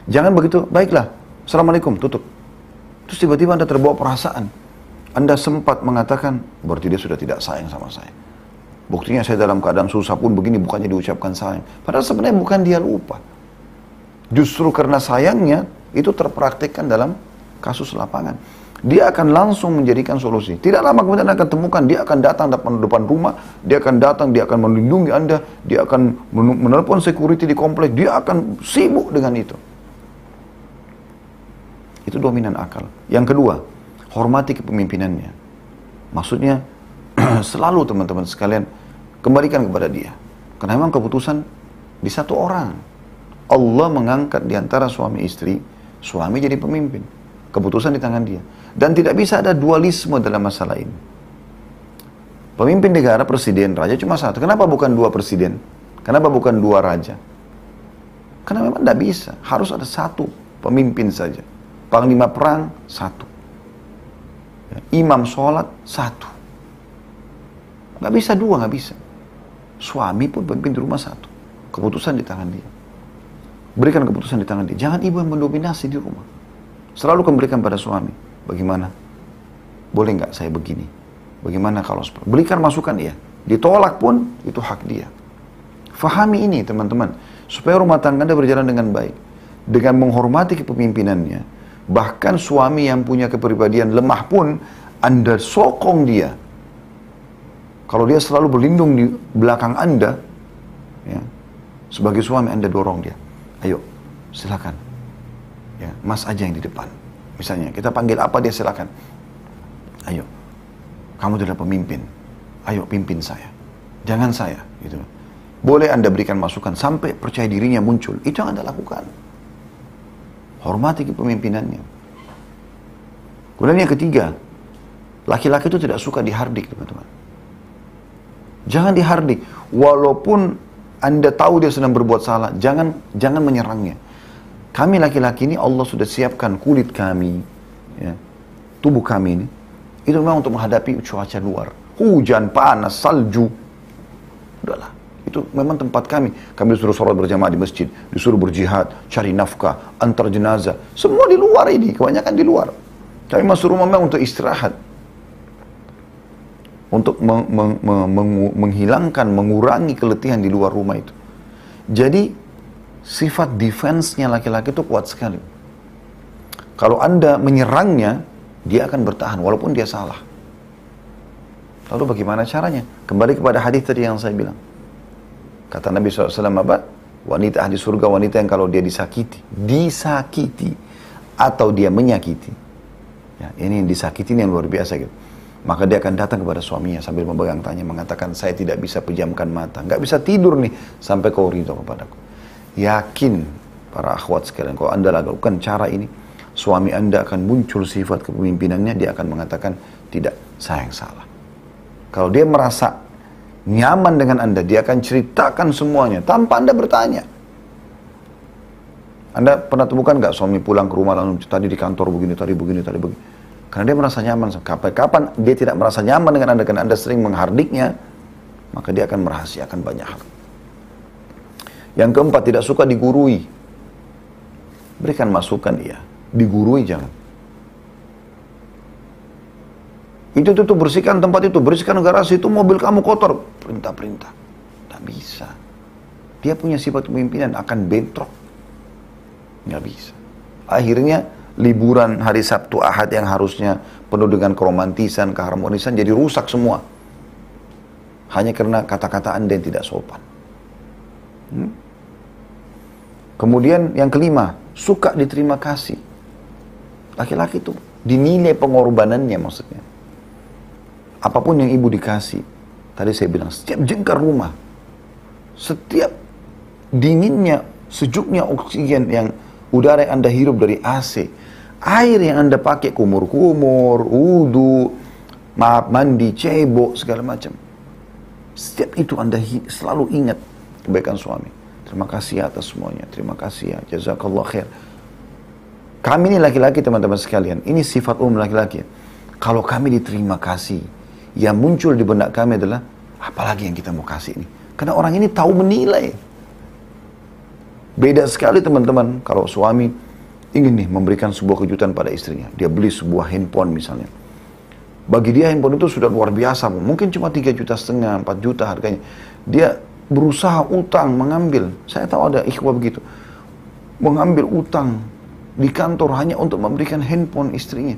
Jangan begitu, baiklah, Assalamualaikum, tutup. Terus tiba-tiba Anda terbawa perasaan. Anda sempat mengatakan, berarti dia sudah tidak sayang sama saya. Buktinya saya dalam keadaan susah pun begini, bukannya diucapkan sayang. Padahal sebenarnya bukan dia lupa. Justru karena sayangnya, itu terpraktikkan dalam kasus lapangan. Dia akan langsung menjadikan solusi. Tidak lama kemudian akan temukan, dia akan datang depan rumah, dia akan datang, dia akan melindungi Anda, dia akan menelpon security di komplek, dia akan sibuk dengan itu. Itu dominan akal. Yang kedua, hormati kepemimpinannya. Maksudnya, selalu teman-teman sekalian, kembalikan kepada dia. Karena memang keputusan di satu orang. Allah mengangkat di antara suami istri, suami jadi pemimpin. Keputusan di tangan dia. Dan tidak bisa ada dualisme dalam masalah ini. Pemimpin negara, presiden, raja cuma satu. Kenapa bukan dua presiden? Kenapa bukan dua raja? Karena memang tidak bisa. Harus ada satu pemimpin saja. Panglima perang, satu. Imam sholat, satu. Nggak bisa dua, nggak bisa. Suami pun pemimpin di rumah satu. Keputusan di tangan dia. Berikan keputusan di tangan dia. Jangan ibu yang mendominasi di rumah. Selalu kembalikan pada suami. Bagaimana? Boleh nggak saya begini? Bagaimana kalau seperti? Berikan masukan dia. Ditolak pun itu hak dia. Fahami ini teman-teman. Supaya rumah tangga Anda berjalan dengan baik. Dengan menghormati kepemimpinannya. Bahkan suami yang punya kepribadian lemah pun Anda sokong dia. Kalau dia selalu berlindung di belakang Anda, ya, sebagai suami Anda dorong dia. Ayo, silakan. Ya, Mas aja yang di depan. Misalnya, kita panggil apa dia silakan. Ayo, kamu adalah pemimpin. Ayo pimpin saya. Jangan saya. Gitu. Boleh Anda berikan masukan sampai percaya dirinya muncul. Itu yang Anda lakukan. Hormati kepemimpinannya. Kemudian yang ketiga, laki-laki itu tidak suka dihardik, teman-teman. Jangan dihardik. Walaupun Anda tahu dia sedang berbuat salah, jangan menyerangnya. Kami laki-laki ini Allah sudah siapkan kulit kami, ya, tubuh kami ini, itu memang untuk menghadapi cuaca luar. Hujan, panas, salju. Udahlah, itu memang tempat kami. Kami disuruh sholat berjamaah di masjid, disuruh berjihad, cari nafkah, antar jenazah. Semua di luar ini, kebanyakan di luar. Kami masuk rumah memang untuk istirahat. Untuk menghilangkan, mengurangi keletihan di luar rumah itu. Jadi, sifat defense-nya laki-laki itu kuat sekali. Kalau Anda menyerangnya, dia akan bertahan walaupun dia salah. Lalu bagaimana caranya? Kembali kepada hadis tadi yang saya bilang. Kata Nabi SAW apa? Wanita ahli surga, wanita yang kalau dia disakiti atau dia menyakiti. Ya, ini yang disakiti ini yang luar biasa gitu. Maka dia akan datang kepada suaminya sambil memegang tangannya, mengatakan, saya tidak bisa pejamkan mata, nggak bisa tidur nih sampai kau ridho kepadaku. Yakin para akhwat sekalian, kalau Anda lakukan cara ini, suami Anda akan muncul sifat kepemimpinannya, dia akan mengatakan, tidak, saya yang salah. Kalau dia merasa nyaman dengan Anda, dia akan ceritakan semuanya tanpa Anda bertanya. Anda pernah temukan nggak suami pulang ke rumah lalu tadi di kantor begini, tadi begini, tadi begini? Karena dia merasa nyaman. Kapan dia tidak merasa nyaman dengan Anda, karena Anda sering menghardiknya, maka dia akan merahasiakan banyak hal. Yang keempat, tidak suka digurui. Berikan masukan dia, digurui jangan. Itu bersihkan tempat itu, bersihkan garasi itu, mobil kamu kotor. Perintah-perintah. Tak bisa. Dia punya sifat kepemimpinan, akan bentrok. Nggak bisa. Akhirnya, liburan hari Sabtu Ahad yang harusnya penuh dengan keromantisan, keharmonisan, jadi rusak semua. Hanya karena kata-kata Anda yang tidak sopan. Kemudian yang kelima, suka diterima kasih. Laki-laki itu dinilai pengorbanannya maksudnya. Apapun yang ibu dikasih. Tadi saya bilang, setiap jengkar rumah, setiap dinginnya, sejuknya oksigen yang udara yang Anda hirup dari AC, air yang Anda pakai kumur-kumur, wudu, mandi, cebok, segala macam. Setiap itu Anda selalu ingat kebaikan suami. Terima kasih atas semuanya. Terima kasih ya. Jazakallah khair. Kami ini laki-laki teman-teman sekalian. Ini sifat umum laki-laki. Kalau kami diterima kasih, yang muncul di benak kami adalah, apalagi yang kita mau kasih ini. Karena orang ini tahu menilai. Beda sekali teman-teman. Kalau suami ingin nih memberikan sebuah kejutan pada istrinya. Dia beli sebuah handphone misalnya. Bagi dia handphone itu sudah luar biasa. Mungkin cuma 3,5 juta, 4 juta harganya. Dia berusaha utang, mengambil. Saya tahu ada ikhwah begitu. Mengambil utang di kantor hanya untuk memberikan handphone istrinya.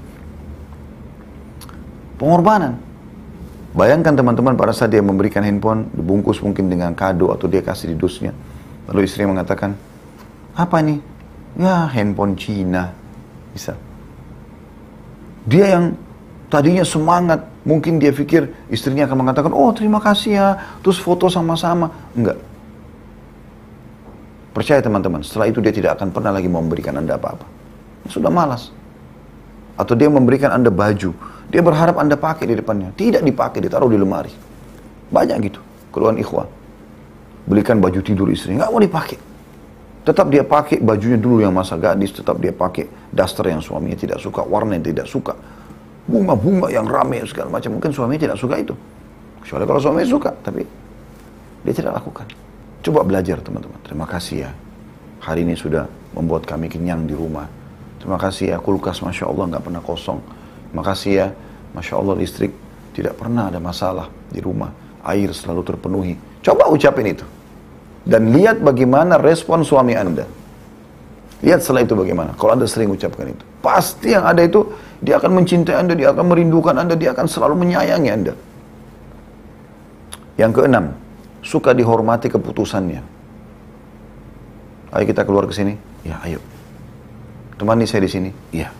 Pengorbanan. Bayangkan teman-teman pada saat dia memberikan handphone, dibungkus mungkin dengan kado atau dia kasih di dusnya. Lalu istri mengatakan, apa ini? Ya handphone Cina. Bisa. Dia yang tadinya semangat, mungkin dia pikir istrinya akan mengatakan, oh terima kasih ya, terus foto sama-sama. Enggak. Percaya teman-teman, setelah itu dia tidak akan pernah lagi memberikan Anda apa-apa. Sudah malas. Atau dia memberikan Anda baju, dia berharap Anda pakai di depannya. Tidak dipakai, ditaruh di lemari. Banyak gitu, keluhan ikhwan. Belikan baju tidur istri, nggak mau dipakai. Tetap dia pakai bajunya dulu yang masa gadis, tetap dia pakai daster yang suaminya tidak suka, warna yang tidak suka. Bunga-bunga yang rame segala macam, mungkin suaminya tidak suka itu. Kecuali kalau suaminya suka, tapi dia tidak lakukan. Coba belajar teman-teman. Terima kasih ya. Hari ini sudah membuat kami kenyang di rumah. Terima kasih ya, kulkas Masya Allah nggak pernah kosong. Terima kasih ya, Masya Allah listrik tidak pernah ada masalah di rumah. Air selalu terpenuhi. Coba ucapin itu. Dan lihat bagaimana respon suami Anda. Lihat setelah itu bagaimana. Kalau Anda sering ucapkan itu. Pasti yang ada itu, dia akan mencintai Anda, dia akan merindukan Anda, dia akan selalu menyayangi Anda. Yang keenam, suka dihormati keputusannya. Ayo kita keluar ke sini. Ya, ayo. Temani saya di sini. Iya.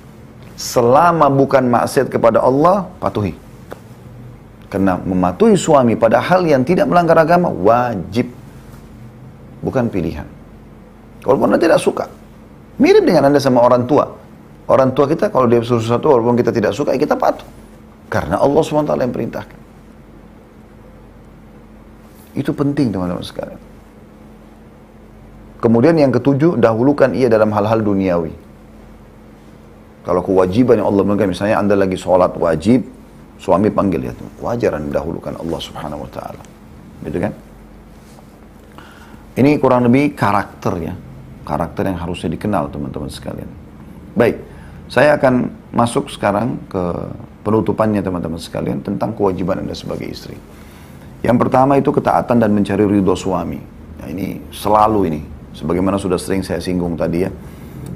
Selama bukan maksiat kepada Allah, patuhi. Karena mematuhi suami pada hal yang tidak melanggar agama, wajib. Bukan pilihan. Walaupun Anda tidak suka. Mirip dengan Anda sama orang tua. Orang tua kita kalau dia suruh sesuatu, walaupun kita tidak suka, kita patuh. Karena Allah SWT yang perintahkan. Itu penting teman-teman sekalian. Kemudian yang ketujuh, dahulukan ia dalam hal-hal duniawi. Kalau kewajiban yang Allah berikan, misalnya Anda lagi sholat wajib, suami panggil ya, wajar Anda dahulukan Allah Subhanahu Wa Taala, gitu kan? Ini kurang lebih karakter ya, karakter yang harusnya dikenal teman-teman sekalian. Baik, saya akan masuk sekarang ke penutupannya teman-teman sekalian tentang kewajiban Anda sebagai istri. Yang pertama itu ketaatan dan mencari ridho suami. Nah, ini selalu ini, sebagaimana sudah sering saya singgung tadi ya.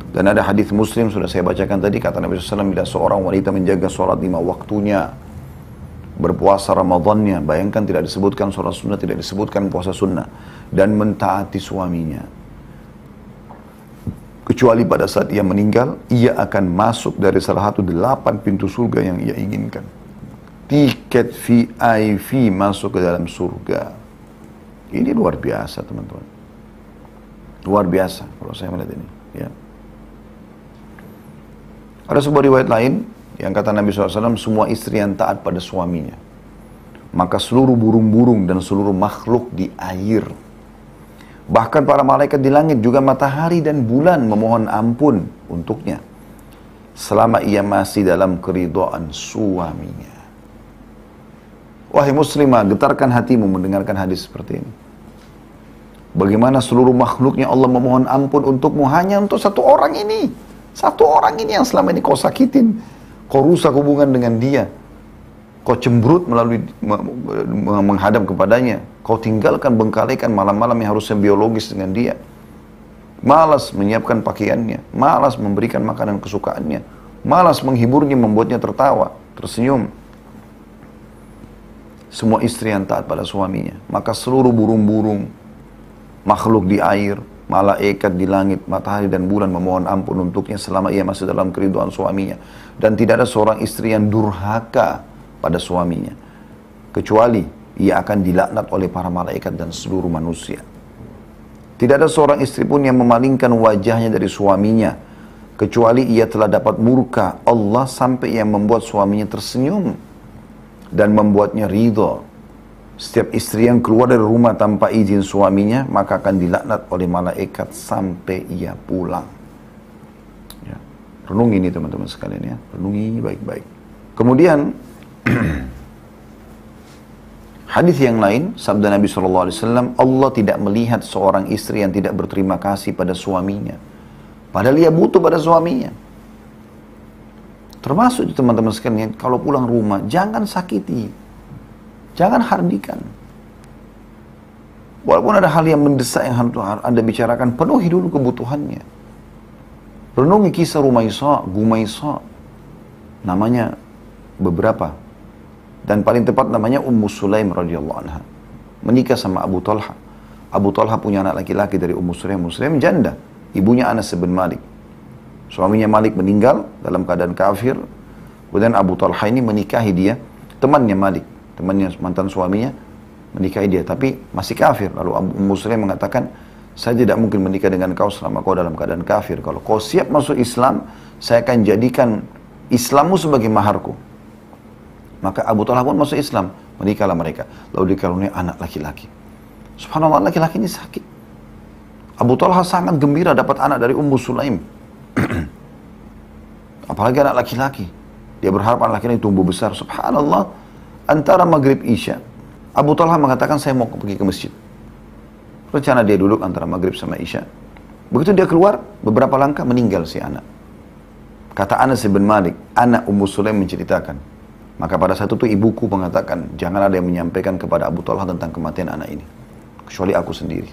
Dan ada hadis Muslim sudah saya bacakan tadi, kata Nabi SAW, bila seorang wanita menjaga sholat 5 waktunya, berpuasa Ramadannya, bayangkan tidak disebutkan sholat sunnah, tidak disebutkan puasa sunnah, dan mentaati suaminya. Kecuali pada saat ia meninggal, ia akan masuk dari salah satu 8 pintu surga yang ia inginkan. Tiket VIP masuk ke dalam surga. Ini luar biasa teman-teman. Luar biasa kalau saya melihat ini. Ya. Ada sebuah riwayat lain yang kata Nabi SAW, semua istri yang taat pada suaminya, maka seluruh burung-burung dan seluruh makhluk di air, bahkan para malaikat di langit, juga matahari dan bulan memohon ampun untuknya selama ia masih dalam keridhaan suaminya. Wahai muslimah, getarkan hatimu mendengarkan hadis seperti ini. Bagaimana seluruh makhluknya Allah memohon ampun untukmu hanya untuk satu orang ini. Satu orang ini yang selama ini kau sakitin, kau rusak hubungan dengan dia, kau cemberut melalui menghadap kepadanya, kau tinggalkan, bengkalikan malam-malam yang harusnya biologis dengan dia, malas menyiapkan pakaiannya, malas memberikan makanan kesukaannya, malas menghiburnya, membuatnya tertawa, tersenyum. Semua istri yang taat pada suaminya, maka seluruh burung-burung, makhluk di air, Malaikat di langit, matahari dan bulan memohon ampun untuknya selama ia masih dalam keridhaan suaminya. Dan tidak ada seorang istri yang durhaka pada suaminya, kecuali ia akan dilaknat oleh para malaikat dan seluruh manusia. Tidak ada seorang istri pun yang memalingkan wajahnya dari suaminya, kecuali ia telah dapat murka Allah sampai ia membuat suaminya tersenyum dan membuatnya ridho. Setiap istri yang keluar dari rumah tanpa izin suaminya, maka akan dilaknat oleh malaikat sampai ia pulang. Ya. Renungi ini teman-teman sekalian ya, renungi baik-baik. Kemudian, hadis yang lain, sabda Nabi SAW, Allah tidak melihat seorang istri yang tidak berterima kasih pada suaminya. Padahal dia butuh pada suaminya. Termasuk teman-teman sekalian, kalau pulang rumah, jangan sakiti. Jangan hardikan. Walaupun ada hal yang mendesak yang harus Anda bicarakan, penuhi dulu kebutuhannya. Renungi kisah Rumaisa, Gumaisa. Namanya beberapa. Dan paling tepat namanya Ummu Sulaim radhiyallahu anha. Menikah sama Abu Talha. Abu Talha punya anak laki-laki dari Ummu Sulaim. Ummu Sulaim janda. Ibunya Anas bin Malik. Suaminya Malik meninggal dalam keadaan kafir. Kemudian Abu Talha ini menikahi dia, temannya Malik. Temannya mantan suaminya menikahi dia, tapi masih kafir. Lalu Ummu Sulaim mengatakan, saya tidak mungkin menikah dengan kau selama kau dalam keadaan kafir. Kalau kau siap masuk Islam, saya akan jadikan Islammu sebagai maharku. Maka Abu Talha pun masuk Islam, menikahlah mereka. Lalu dikaruniai anak laki-laki. Subhanallah, laki-laki ini sakit. Abu Talha sangat gembira dapat anak dari Ummu Sulaim. Apalagi anak laki-laki. Dia berharap anak laki-laki tumbuh besar. Subhanallah. Antara maghrib isya, Abu Talha mengatakan saya mau pergi ke masjid. Rencana dia duduk antara maghrib sama isya. Begitu dia keluar, beberapa langkah meninggal si anak. Kata Anas bin Malik, anak Ummu Sulaim menceritakan. Maka pada saat itu ibuku mengatakan, jangan ada yang menyampaikan kepada Abu Talha tentang kematian anak ini. Kecuali aku sendiri.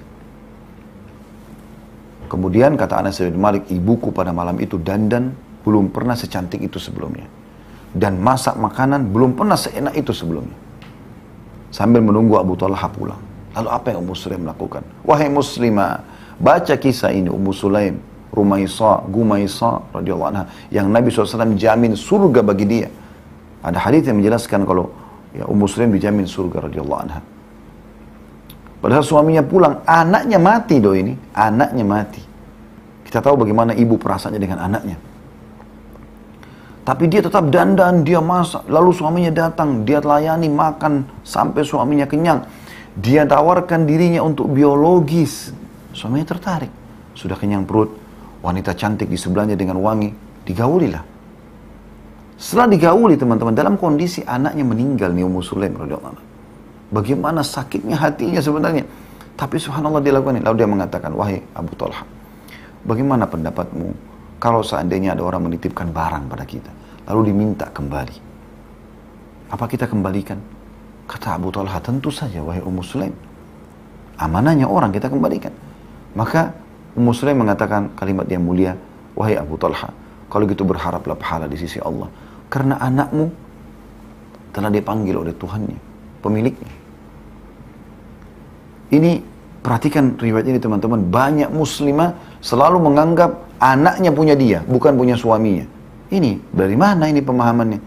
Kemudian kata Anas bin Malik, ibuku pada malam itu dandan belum pernah secantik itu sebelumnya. Dan masak makanan belum pernah seenak itu sebelumnya. Sambil menunggu Abu Talha pulang. Lalu apa yang Ummu Sulaim lakukan? Wahai muslimah, baca kisah ini Ummu Sulaim, Rumaisa, Gumaisa radhiyallahu anha, yang Nabi SAW jamin surga bagi dia. Ada hadis yang menjelaskan kalau ya, Ummu Sulaim dijamin surga radhiyallahu anha. Padahal suaminya pulang, anaknya mati ini, anaknya mati. Kita tahu bagaimana ibu perasaannya dengan anaknya. Tapi dia tetap dandan, dia masak. Lalu suaminya datang, dia layani makan sampai suaminya kenyang. Dia tawarkan dirinya untuk biologis. Suaminya tertarik. Sudah kenyang perut, wanita cantik di sebelahnya dengan wangi, digaulilah. Setelah digauli teman-teman, dalam kondisi anaknya meninggal nih Ummu Sulaim radhiyallahu anha. Bagaimana sakitnya hatinya sebenarnya. Tapi subhanallah dia lakukan ini. Lalu dia mengatakan, wahai Abu Talha, bagaimana pendapatmu kalau seandainya ada orang menitipkan barang pada kita, lalu diminta kembali? Apa kita kembalikan? Kata Abu Talha, tentu saja wahai Ummu Sulaim. Amanahnya orang kita kembalikan. Maka Ummu Sulaim mengatakan kalimat yang mulia, wahai Abu Talha, kalau gitu berharaplah pahala di sisi Allah. Karena anakmu telah dipanggil oleh Tuhannya, pemiliknya. Ini, perhatikan riwayat ini teman-teman, banyak muslimah selalu menganggap anaknya punya dia, bukan punya suaminya. Ini, dari mana ini pemahamannya?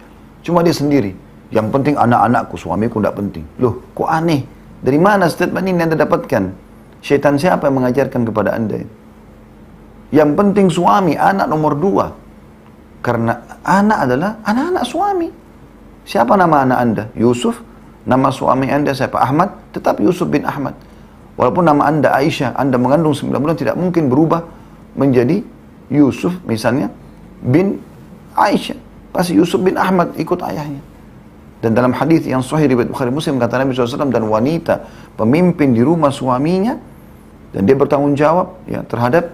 Cuma dia sendiri. Yang penting anak-anakku, suamiku tidak penting. Loh, kok aneh? Dari mana statement ini Anda dapatkan? Syaitan siapa yang mengajarkan kepada Anda? Yang penting suami, anak nomor 2. Karena anak adalah anak-anak suami. Siapa nama anak Anda? Yusuf. Nama suami Anda siapa? Ahmad. Tetap Yusuf bin Ahmad. Walaupun nama Anda Aisyah, Anda mengandung 9 bulan, tidak mungkin berubah menjadi Yusuf misalnya bin Aisyah. Pasti Yusuf bin Ahmad ikut ayahnya. Dan dalam hadis yang sahih riwayat Bukhari Muslim kata Nabi SAW, dan wanita pemimpin di rumah suaminya, dan dia bertanggung jawab ya, terhadap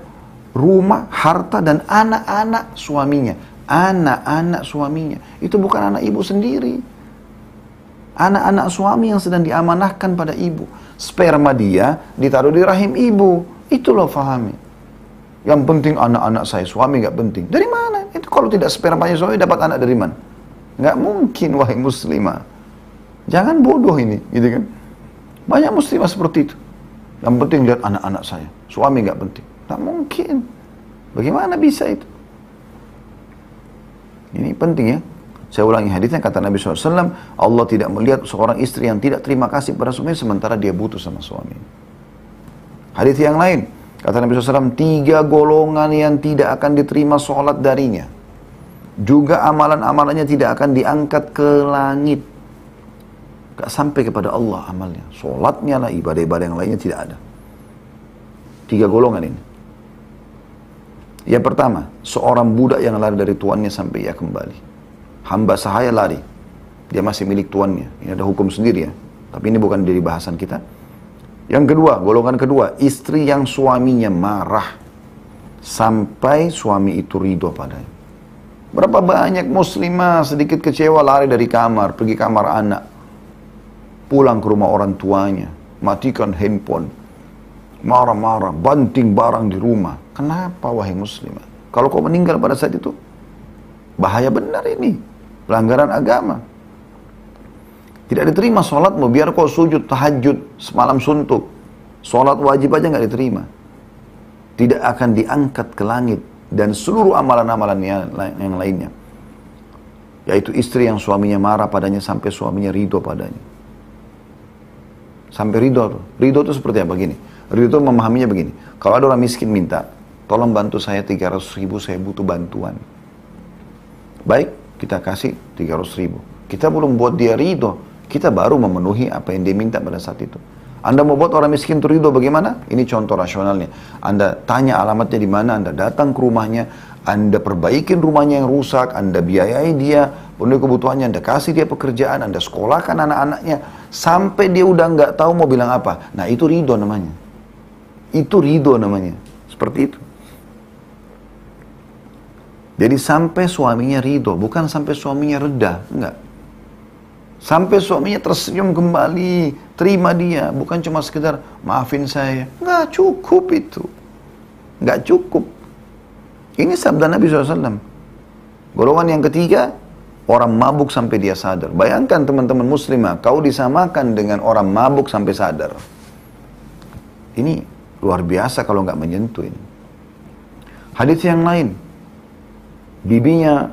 rumah, harta, dan anak-anak suaminya. Anak-anak suaminya. Itu bukan anak ibu sendiri. Anak-anak suami yang sedang diamanahkan pada ibu. Sperma dia ditaruh di rahim ibu. Itu loh fahami. Yang penting anak-anak saya, suami nggak penting. Dari mana? Itu kalau tidak spermanya suami, dapat anak dari mana? Nggak mungkin, wahai muslimah. Jangan bodoh ini, gitu kan? Banyak muslimah seperti itu. Yang penting lihat anak-anak saya. Suami nggak penting. Tak mungkin. Bagaimana bisa itu? Ini penting ya. Saya ulangi hadisnya, kata Nabi SAW, Allah tidak melihat seorang istri yang tidak terima kasih pada suami sementara dia butuh sama suami. Hadis yang lain, kata Nabi SAW, 3 golongan yang tidak akan diterima sholat darinya. Juga amalan-amalannya tidak akan diangkat ke langit. Gak sampai kepada Allah amalnya. Sholatnya lah, ibadah-ibadah yang lainnya tidak ada. 3 golongan ini. Yang pertama, seorang budak yang lari dari tuannya sampai ia kembali. Hamba sahaya lari, dia masih milik tuannya. Ini ada hukum sendiri ya, tapi ini bukan dari bahasan kita. Yang kedua, golongan kedua, istri yang suaminya marah sampai suami itu ridho padanya. Berapa banyak muslimah sedikit kecewa lari dari kamar, pergi kamar anak, pulang ke rumah orang tuanya, matikan handphone, marah-marah, banting barang di rumah. Kenapa wahai muslimah? Kalau kau meninggal pada saat itu, bahaya benar ini. Pelanggaran agama. Tidak diterima sholatmu, biar kau sujud, tahajud, semalam suntuk. Sholat wajib aja nggak diterima. Tidak akan diangkat ke langit. Dan seluruh amalan-amalan yang lainnya. Yaitu istri yang suaminya marah padanya sampai suaminya ridho padanya. Sampai ridho. Ridho itu seperti apa? Begini. Ridho itu memahaminya begini. Kalau ada orang miskin minta, tolong bantu saya 300.000, saya butuh bantuan. Baik, kita kasih 300.000. Kita belum buat dia ridho. Kita baru memenuhi apa yang dia minta pada saat itu. Anda mau buat orang miskin itu ridho bagaimana? Ini contoh rasionalnya. Anda tanya alamatnya di mana, Anda datang ke rumahnya, Anda perbaikin rumahnya yang rusak, Anda biayai dia, penuhi kebutuhannya, Anda kasih dia pekerjaan, Anda sekolahkan anak-anaknya, sampai dia udah nggak tahu mau bilang apa. Nah itu ridho namanya. Itu ridho namanya. Seperti itu. Jadi sampai suaminya ridho, bukan sampai suaminya reda, enggak. Sampai suaminya tersenyum kembali, terima dia, bukan cuma sekedar maafin saya. Enggak cukup itu. Enggak cukup. Ini sabda Nabi SAW. Golongan yang ketiga, orang mabuk sampai dia sadar. Bayangkan teman-teman muslimah, kau disamakan dengan orang mabuk sampai sadar. Ini luar biasa kalau nggak menyentuh ini. Hadis yang lain, bibinya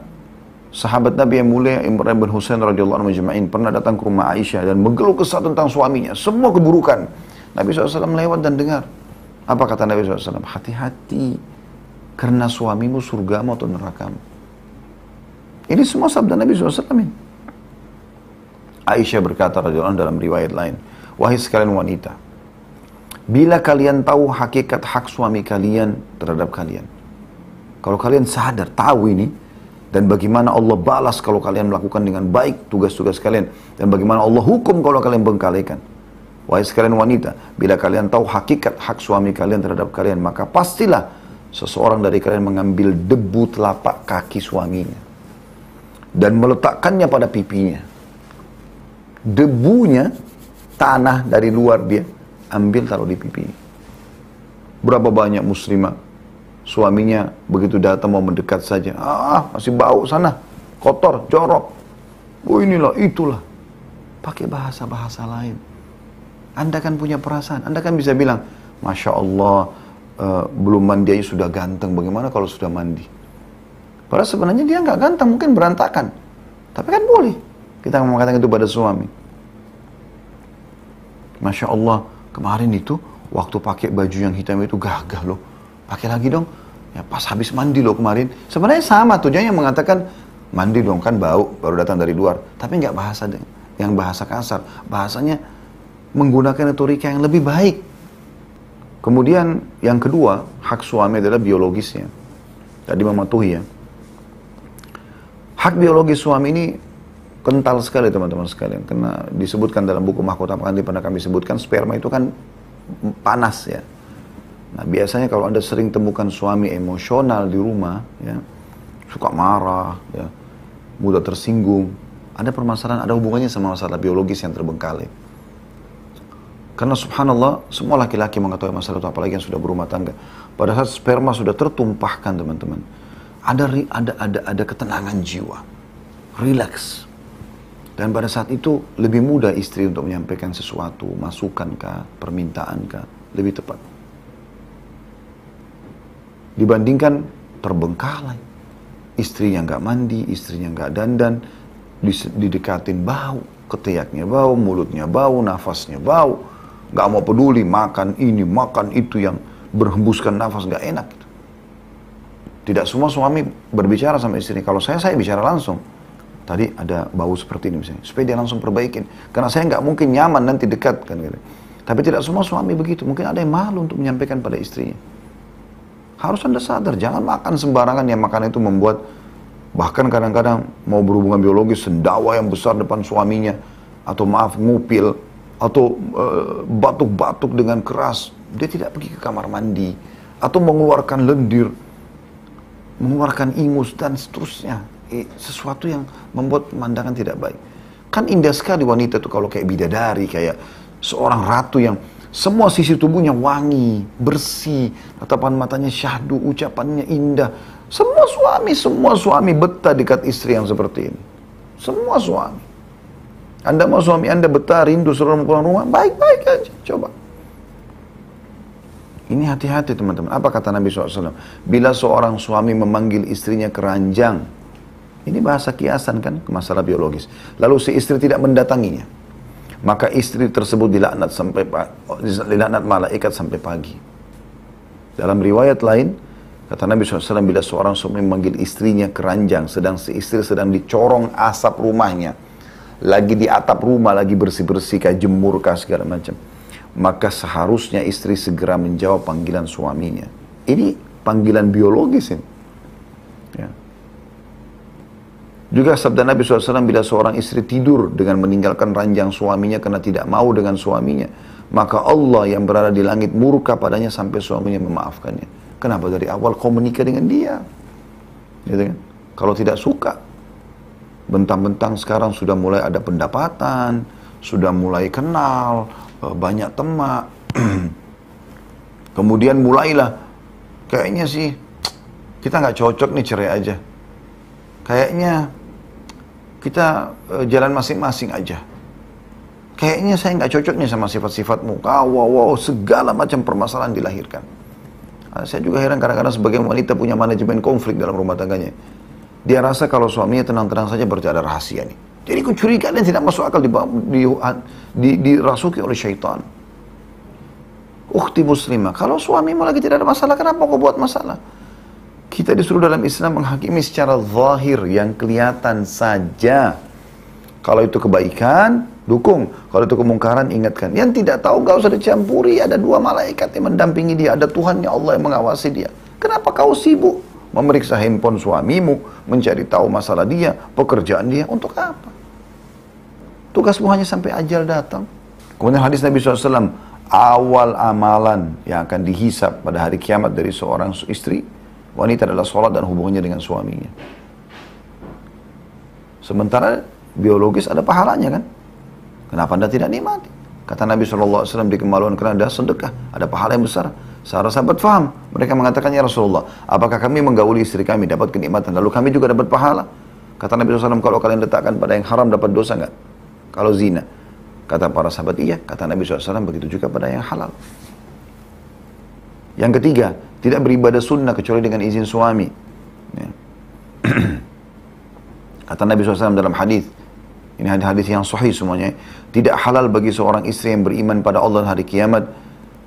sahabat Nabi yang mulia Imran bin Husain radhiyallahu anhu majma'in pernah datang ke rumah Aisyah dan mengeluh kesah tentang suaminya, semua keburukan. Nabi SAW lewat dan dengar. Apa kata Nabi SAW? Hati-hati, karena suamimu surgamu atau nerakamu. Ini semua sabda Nabi SAW. Aisyah berkata radhiyallahu anha dalam riwayat lain, wahai sekalian wanita, bila kalian tahu hakikat hak suami kalian terhadap kalian, kalau kalian sadar, tahu ini, dan bagaimana Allah balas kalau kalian melakukan dengan baik tugas-tugas kalian, dan bagaimana Allah hukum kalau kalian bengkalikan. Wahai sekalian wanita, bila kalian tahu hakikat hak suami kalian terhadap kalian, maka pastilah seseorang dari kalian mengambil debu telapak kaki suaminya dan meletakkannya pada pipinya. Debunya, tanah dari luar dia, ambil taruh di pipinya. Berapa banyak muslimah suaminya begitu datang mau mendekat saja, masih bau sana, kotor, jorok. Oh inilah, itulah. Pakai bahasa-bahasa lain. Anda kan punya perasaan, Anda kan bisa bilang, Masya Allah, belum mandi aja sudah ganteng, bagaimana kalau sudah mandi? Padahal sebenarnya dia nggak ganteng, mungkin berantakan. Tapi kan boleh kita mengatakan itu pada suami. Masya Allah, kemarin itu, waktu pakai baju yang hitam itu gagah loh. Pakai lagi dong, ya pas habis mandi loh kemarin. Sebenarnya sama tujuannya yang mengatakan mandi dong, kan bau, baru datang dari luar. Tapi nggak bahasa yang bahasa kasar, bahasanya menggunakan retorika yang lebih baik. Kemudian yang kedua, hak suami adalah biologisnya. Tadi mematuhi ya. Hak biologis suami ini kental sekali teman-teman sekalian, karena disebutkan dalam buku Mahkota Pengantin pernah kami sebutkan, sperma itu kan panas ya. Nah biasanya kalau Anda sering temukan suami emosional di rumah, ya, suka marah, ya, mudah tersinggung, ada permasalahan, ada hubungannya sama masalah biologis yang terbengkalai. Karena subhanallah, semua laki-laki mengetahui masalah itu, apalagi yang sudah berumah tangga. Pada saat sperma sudah tertumpahkan teman-teman, ada ketenangan jiwa, relax. Dan pada saat itu lebih mudah istri untuk menyampaikan sesuatu, masukan kah, permintaan kah. lebih tepat. Dibandingkan terbengkalai, istrinya nggak mandi, istrinya nggak dandan, didekatin bau, ketiaknya bau, mulutnya bau, nafasnya bau, nggak mau peduli, makan ini, makan itu yang berhembuskan nafas, nggak enak. Tidak semua suami berbicara sama istri. Kalau saya bicara langsung. Tadi ada bau seperti ini misalnya, supaya dia langsung perbaikin. Karena saya nggak mungkin nyaman nanti dekat kan gitu. Tapi tidak semua suami begitu. Mungkin ada yang malu untuk menyampaikan pada istrinya. Harus Anda sadar, jangan makan sembarangan. Yang makan itu membuat, bahkan kadang-kadang mau berhubungan biologis, sendawa yang besar depan suaminya, atau maaf ngupil, atau batuk-batuk dengan keras. Dia tidak pergi ke kamar mandi, atau mengeluarkan lendir, mengeluarkan ingus dan seterusnya. Sesuatu yang membuat pemandangan tidak baik. Kan indah sekali wanita itu kalau kayak bidadari, kayak seorang ratu yang semua sisi tubuhnya wangi, bersih, tatapan matanya syahdu, ucapannya indah. Semua suami betah dekat istri yang seperti ini. Semua suami. Anda mau suami Anda betah, rindu selalu pulang rumah, baik-baik aja, coba. Ini hati-hati teman-teman. Apa kata Nabi SAW? Bila seorang suami memanggil istrinya keranjang, ini bahasa kiasan kan, masalah biologis. Lalu si istri tidak mendatanginya, maka istri tersebut dilaknat malaikat sampai pagi. Dalam riwayat lain, kata Nabi SAW, bila seorang suami memanggil istrinya keranjang, sedang si istri sedang dicorong asap rumahnya, lagi di atap rumah, lagi bersih-bersih, kayak jemur, segala macam, maka seharusnya istri segera menjawab panggilan suaminya. Ini panggilan biologis ini. Ya. Juga sabda Nabi SAW, bila seorang istri tidur dengan meninggalkan ranjang suaminya karena tidak mau dengan suaminya, maka Allah yang berada di langit murka padanya sampai suaminya memaafkannya. Kenapa dari awal kau menikah dengan dia? Gitu kan? Kalau tidak suka, bentang-bentang sekarang sudah mulai ada pendapatan, sudah mulai kenal, banyak teman. Kemudian mulailah, kayaknya sih kita nggak cocok nih, cerai aja. Kayaknya kita jalan masing-masing aja. Kayaknya saya nggak cocok nih sama sifat-sifatmu. Wow, segala macam permasalahan dilahirkan. Saya juga heran kadang-kadang sebagai wanita punya manajemen konflik dalam rumah tangganya. Dia rasa kalau suaminya tenang-tenang saja berarti ada rahasia nih. Jadi kecurigaan yang tidak masuk akal dirasuki oleh syaitan. Ukhti muslimah, kalau suamimu lagi tidak ada masalah, kenapa kau buat masalah? Kita disuruh dalam Islam menghakimi secara zahir, yang kelihatan saja. Kalau itu kebaikan, dukung. Kalau itu kemungkaran, ingatkan. Yang tidak tahu, gak usah dicampuri. Ada 2 malaikat yang mendampingi dia. Ada Tuhannya Allah yang mengawasi dia. Kenapa kau sibuk memeriksa handphone suamimu, mencari tahu masalah dia, pekerjaan dia? Untuk apa? Tugasmu hanya sampai ajal datang. Kemudian hadis Nabi SAW, awal amalan yang akan dihisap pada hari kiamat dari seorang istri, wanita, adalah sholat dan hubungannya dengan suaminya. Sementara biologis ada pahalanya kan? Kenapa Anda tidak nikmati? Kata Nabi SAW di kemaluan kerana sedekah, ada pahala yang besar. Sahabat sahabat faham. Mereka mengatakan, ya Rasulullah, apakah kami menggauli istri kami dapat kenikmatan, lalu kami juga dapat pahala? Kata Nabi SAW, kalau kalian letakkan pada yang haram dapat dosa nggak? Kalau zina. Kata para sahabat, iya. Kata Nabi SAW, begitu juga pada yang halal. Yang ketiga, tidak beribadah sunnah kecuali dengan izin suami. Ya. Kata Nabi SAW dalam hadis, ini hadis yang sahih semuanya, tidak halal bagi seorang istri yang beriman pada Allah hari kiamat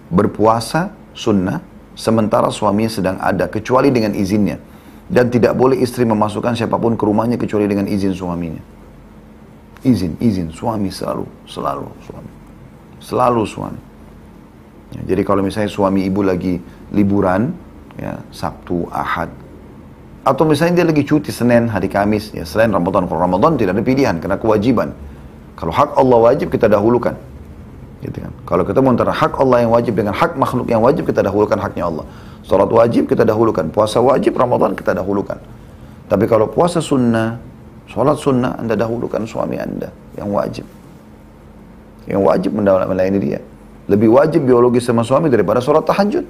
berpuasa sunnah sementara suaminya sedang ada, kecuali dengan izinnya. Dan tidak boleh istri memasukkan siapapun ke rumahnya kecuali dengan izin suaminya. Izin suami selalu suami. Selalu suami. Ya, jadi kalau misalnya suami ibu lagi liburan, ya, Sabtu, Ahad, atau misalnya dia lagi cuti Senin, hari Kamis, ya selain Ramadan. Kalau Ramadan tidak ada pilihan, karena kewajiban. Kalau hak Allah wajib, kita dahulukan. Gitu kan? Kalau kita mau antara hak Allah yang wajib dengan hak makhluk yang wajib, kita dahulukan haknya Allah. Salat wajib, kita dahulukan. Puasa wajib, Ramadan, kita dahulukan. Tapi kalau puasa sunnah, salat sunnah, Anda dahulukan suami Anda yang wajib. Yang wajib melayani dia. Lebih wajib biologis sama suami daripada salat tahajud.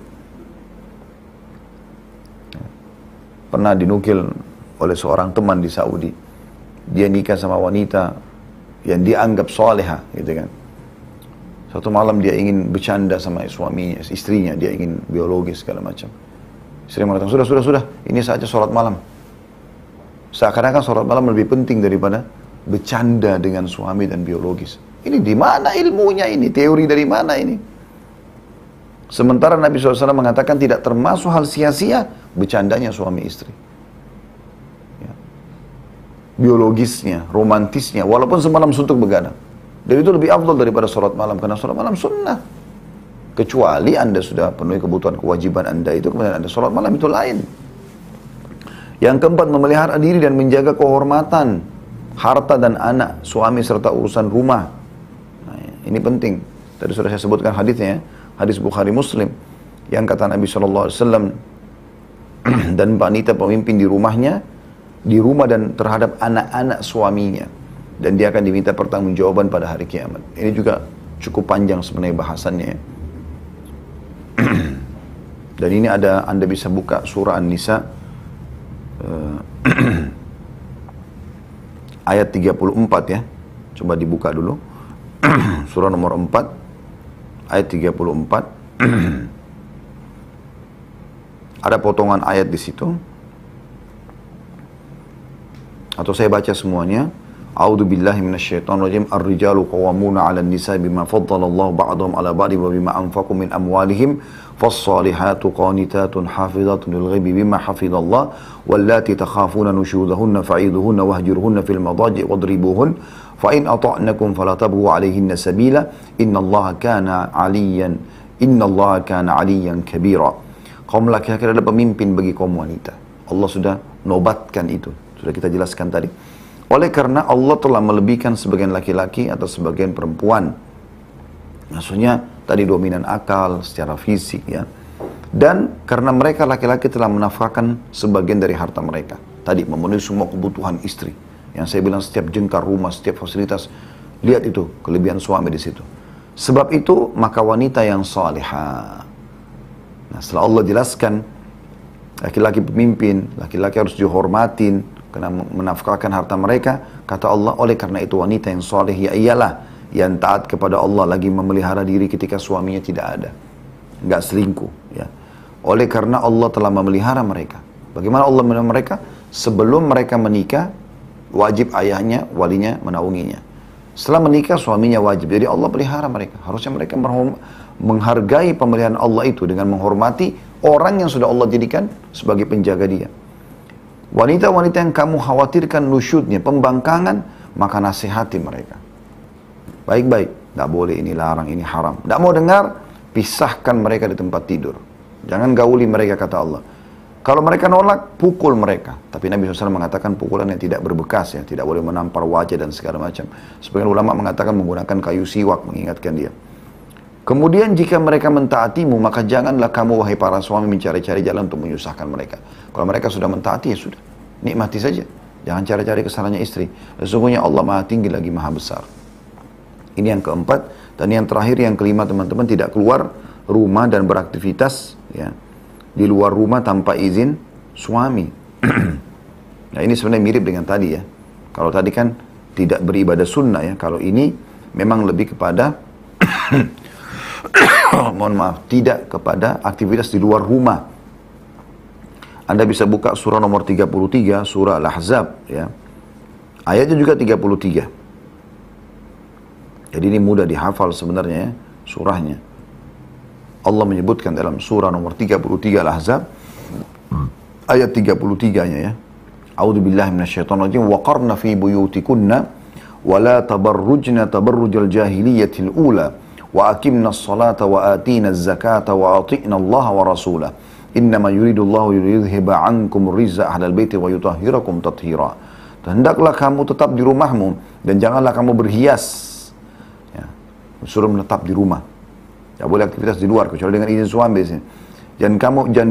Pernah dinukil oleh seorang teman di Saudi. Dia nikah sama wanita yang dianggap soleha, gitu kan. Satu malam dia ingin bercanda sama suaminya, istrinya, dia ingin biologis segala macam. Istri mengatakan, sudah, ini saja sholat malam. Seakan-akan sholat malam lebih penting daripada bercanda dengan suami dan biologis. Ini di mana ilmunya ini? Teori dari mana ini? Sementara Nabi SAW mengatakan tidak termasuk hal sia-sia bercandanya suami istri. Ya. Biologisnya, romantisnya, walaupun semalam suntuk begadang. Dan itu lebih afdal daripada sholat malam, karena sholat malam sunnah. Kecuali Anda sudah penuhi kebutuhan kewajiban Anda itu, kemudian Anda sholat malam, itu lain. Yang keempat, memelihara diri dan menjaga kehormatan, harta dan anak, suami serta urusan rumah. Nah, ini penting. Tadi sudah saya sebutkan hadisnya, hadis Bukhari Muslim, yang kata Nabi SAW, dan wanita pemimpin di rumahnya, di rumah dan terhadap anak-anak suaminya. Dan dia akan diminta pertanggungjawaban pada hari kiamat. Ini juga cukup panjang sebenarnya bahasannya. Dan ini ada, Anda bisa buka surah An-Nisa ayat 34 ya. Coba dibuka dulu. Surah nomor 4 ayat 34. Ada potongan ayat di situ. Atau saya baca semuanya. A'udzu billahi minasyaitonir rajim. Ar-rijalu qawwamuna 'alan nisa'i bima faddalallahu ba'dahum 'ala ba'din wa bima anfaqu min amwalihim. Fas-salihatu qanitatun hafizatun lil ghaibi bima hafizallah. Wallati takhafuna nushuzahunna fa'iduhunna wahjurhunna fil madaji' wadribuhun. Fa in ata'nakum fala tabghu 'alayhinna sabila. Innallaha kana 'aliyyan kabira. Kaum laki-laki adalah pemimpin bagi kaum wanita. Allah sudah nobatkan itu. Sudah kita jelaskan tadi. Oleh karena Allah telah melebihkan sebagian laki-laki atau sebagian perempuan. Maksudnya tadi dominan akal secara fisik ya. Dan karena mereka laki-laki telah menafkahkan sebagian dari harta mereka. Tadi memenuhi semua kebutuhan istri. Yang saya bilang setiap jengkar rumah, setiap fasilitas. Lihat itu kelebihan suami di situ. Sebab itu maka wanita yang salihah. Nah, setelah Allah jelaskan laki-laki pemimpin, laki-laki harus dihormatin karena menafkahkan harta mereka, kata Allah, oleh karena itu wanita yang soleh ya ialah yang taat kepada Allah, lagi memelihara diri ketika suaminya tidak ada, nggak selingkuh ya. Oleh karena Allah telah memelihara mereka. Bagaimana Allah memelihara mereka? Sebelum mereka menikah, wajib ayahnya, walinya menaunginya. Setelah menikah, suaminya wajib. Jadi Allah pelihara mereka. Harusnya mereka menghargai pemeliharaan Allah itu dengan menghormati orang yang sudah Allah jadikan sebagai penjaga dia. Wanita-wanita yang kamu khawatirkan nusyudnya, pembangkangan, maka nasihati mereka. Baik-baik, tidak boleh, ini larang, ini haram. Tidak mau dengar, pisahkan mereka di tempat tidur. Jangan gauli mereka, kata Allah. Kalau mereka nolak, pukul mereka. Tapi Nabi SAW mengatakan pukulan yang tidak berbekas ya, tidak boleh menampar wajah dan segala macam. Sebagian ulama mengatakan menggunakan kayu siwak mengingatkan dia. Kemudian jika mereka mentaatimu, maka janganlah kamu wahai para suami mencari-cari jalan untuk menyusahkan mereka. Kalau mereka sudah mentaati ya sudah, nikmati saja. Jangan cari-cari kesalahannya istri. Sesungguhnya Allah maha tinggi lagi maha besar. Ini yang keempat. Dan yang terakhir, yang kelima teman-teman, tidak keluar rumah dan beraktivitas ya, di luar rumah tanpa izin suami. Nah ini sebenarnya mirip dengan tadi ya. Kalau tadi kan tidak beribadah sunnah ya. Kalau ini memang lebih kepada mohon maaf, tidak kepada aktivitas di luar rumah. Anda bisa buka surah nomor 33, surah Al-Ahzab ya. Ayatnya juga 33. Jadi ini mudah dihafal sebenarnya ya, surahnya. Allah menyebutkan dalam surah nomor 33 Al-Ahzab ayat 33-nya ya. A'udzubillahi minasyaitonir rajim. Wa qarna fi buyutikunna wa la tabarrujna tabarrujal jahiliyatil ula. Wa aqimna as-salata wa atina az-zakata wa ati'na Allah wa rasulah. Innama yuridullahu yudhhiba 'ankum rizza ahlal baiti wa yutahhirakum tathira. Dan hendaklah kamu tetap di rumahmu dan janganlah kamu berhias. Ya, suruh menetap di rumah. Tidak boleh aktivitas di luar kecuali dengan izin suami biasanya. Dan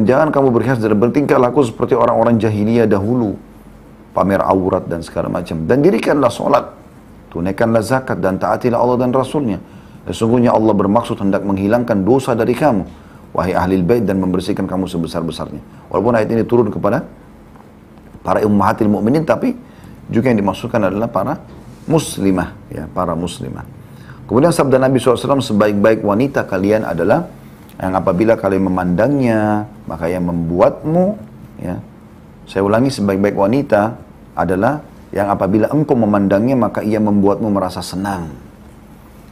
jangan kamu berhias dan bertingkah laku seperti orang-orang jahiliyah dahulu, pamer aurat dan segala macam. Dan dirikanlah solat, tunaikanlah zakat dan taatilah Allah dan Rasulnya. Sesungguhnya Allah bermaksud hendak menghilangkan dosa dari kamu, wahai ahlil bait, dan membersihkan kamu sebesar-besarnya. Walaupun ayat ini turun kepada para ummahatil mu'minin, tapi juga yang dimaksudkan adalah para muslimah, ya, para muslimah. Kemudian sabda Nabi SAW, sebaik-baik wanita kalian adalah yang apabila kalian memandangnya, maka yang membuatmu, ya. Saya ulangi, sebaik-baik wanita adalah yang apabila engkau memandangnya, maka ia membuatmu merasa senang.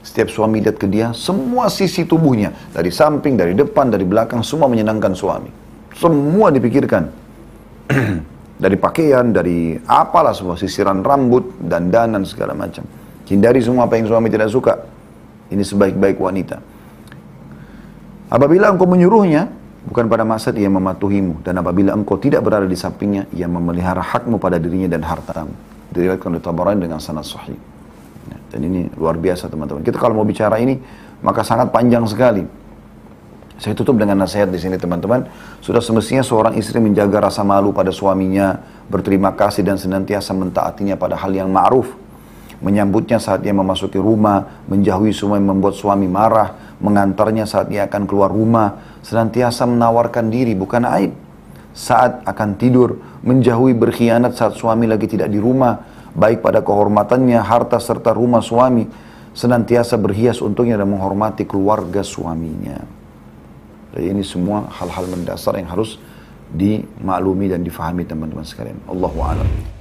Setiap suami lihat ke dia, semua sisi tubuhnya, dari samping, dari depan, dari belakang, semua menyenangkan suami. Semua dipikirkan. Dari pakaian, dari apalah semua, sisiran rambut, dandanan, segala macam. Hindari semua apa yang suami tidak suka. Ini sebaik-baik wanita. Apabila engkau menyuruhnya, bukan pada maksud ia mematuhimu. Dan apabila engkau tidak berada di sampingnya, ia memelihara hakmu pada dirinya dan hartamu. Diriwayatkan oleh Tabarani dengan sanad sahih. Dan ini luar biasa teman-teman. Kita kalau mau bicara ini, maka sangat panjang sekali. Saya tutup dengan nasihat di sini teman-teman. Sudah semestinya seorang istri menjaga rasa malu pada suaminya, berterima kasih dan senantiasa mentaatinya pada hal yang ma'ruf. Menyambutnya saat ia memasuki rumah, menjauhi semua yang membuat suami marah, mengantarnya saat ia akan keluar rumah, senantiasa menawarkan diri, bukan aib. Saat akan tidur, menjauhi berkhianat saat suami lagi tidak di rumah, baik pada kehormatannya, harta serta rumah suami, senantiasa berhias untuknya dan menghormati keluarga suaminya. Jadi ini semua hal-hal mendasar yang harus dimaklumi dan difahami teman-teman sekalian. Allahu a'lam.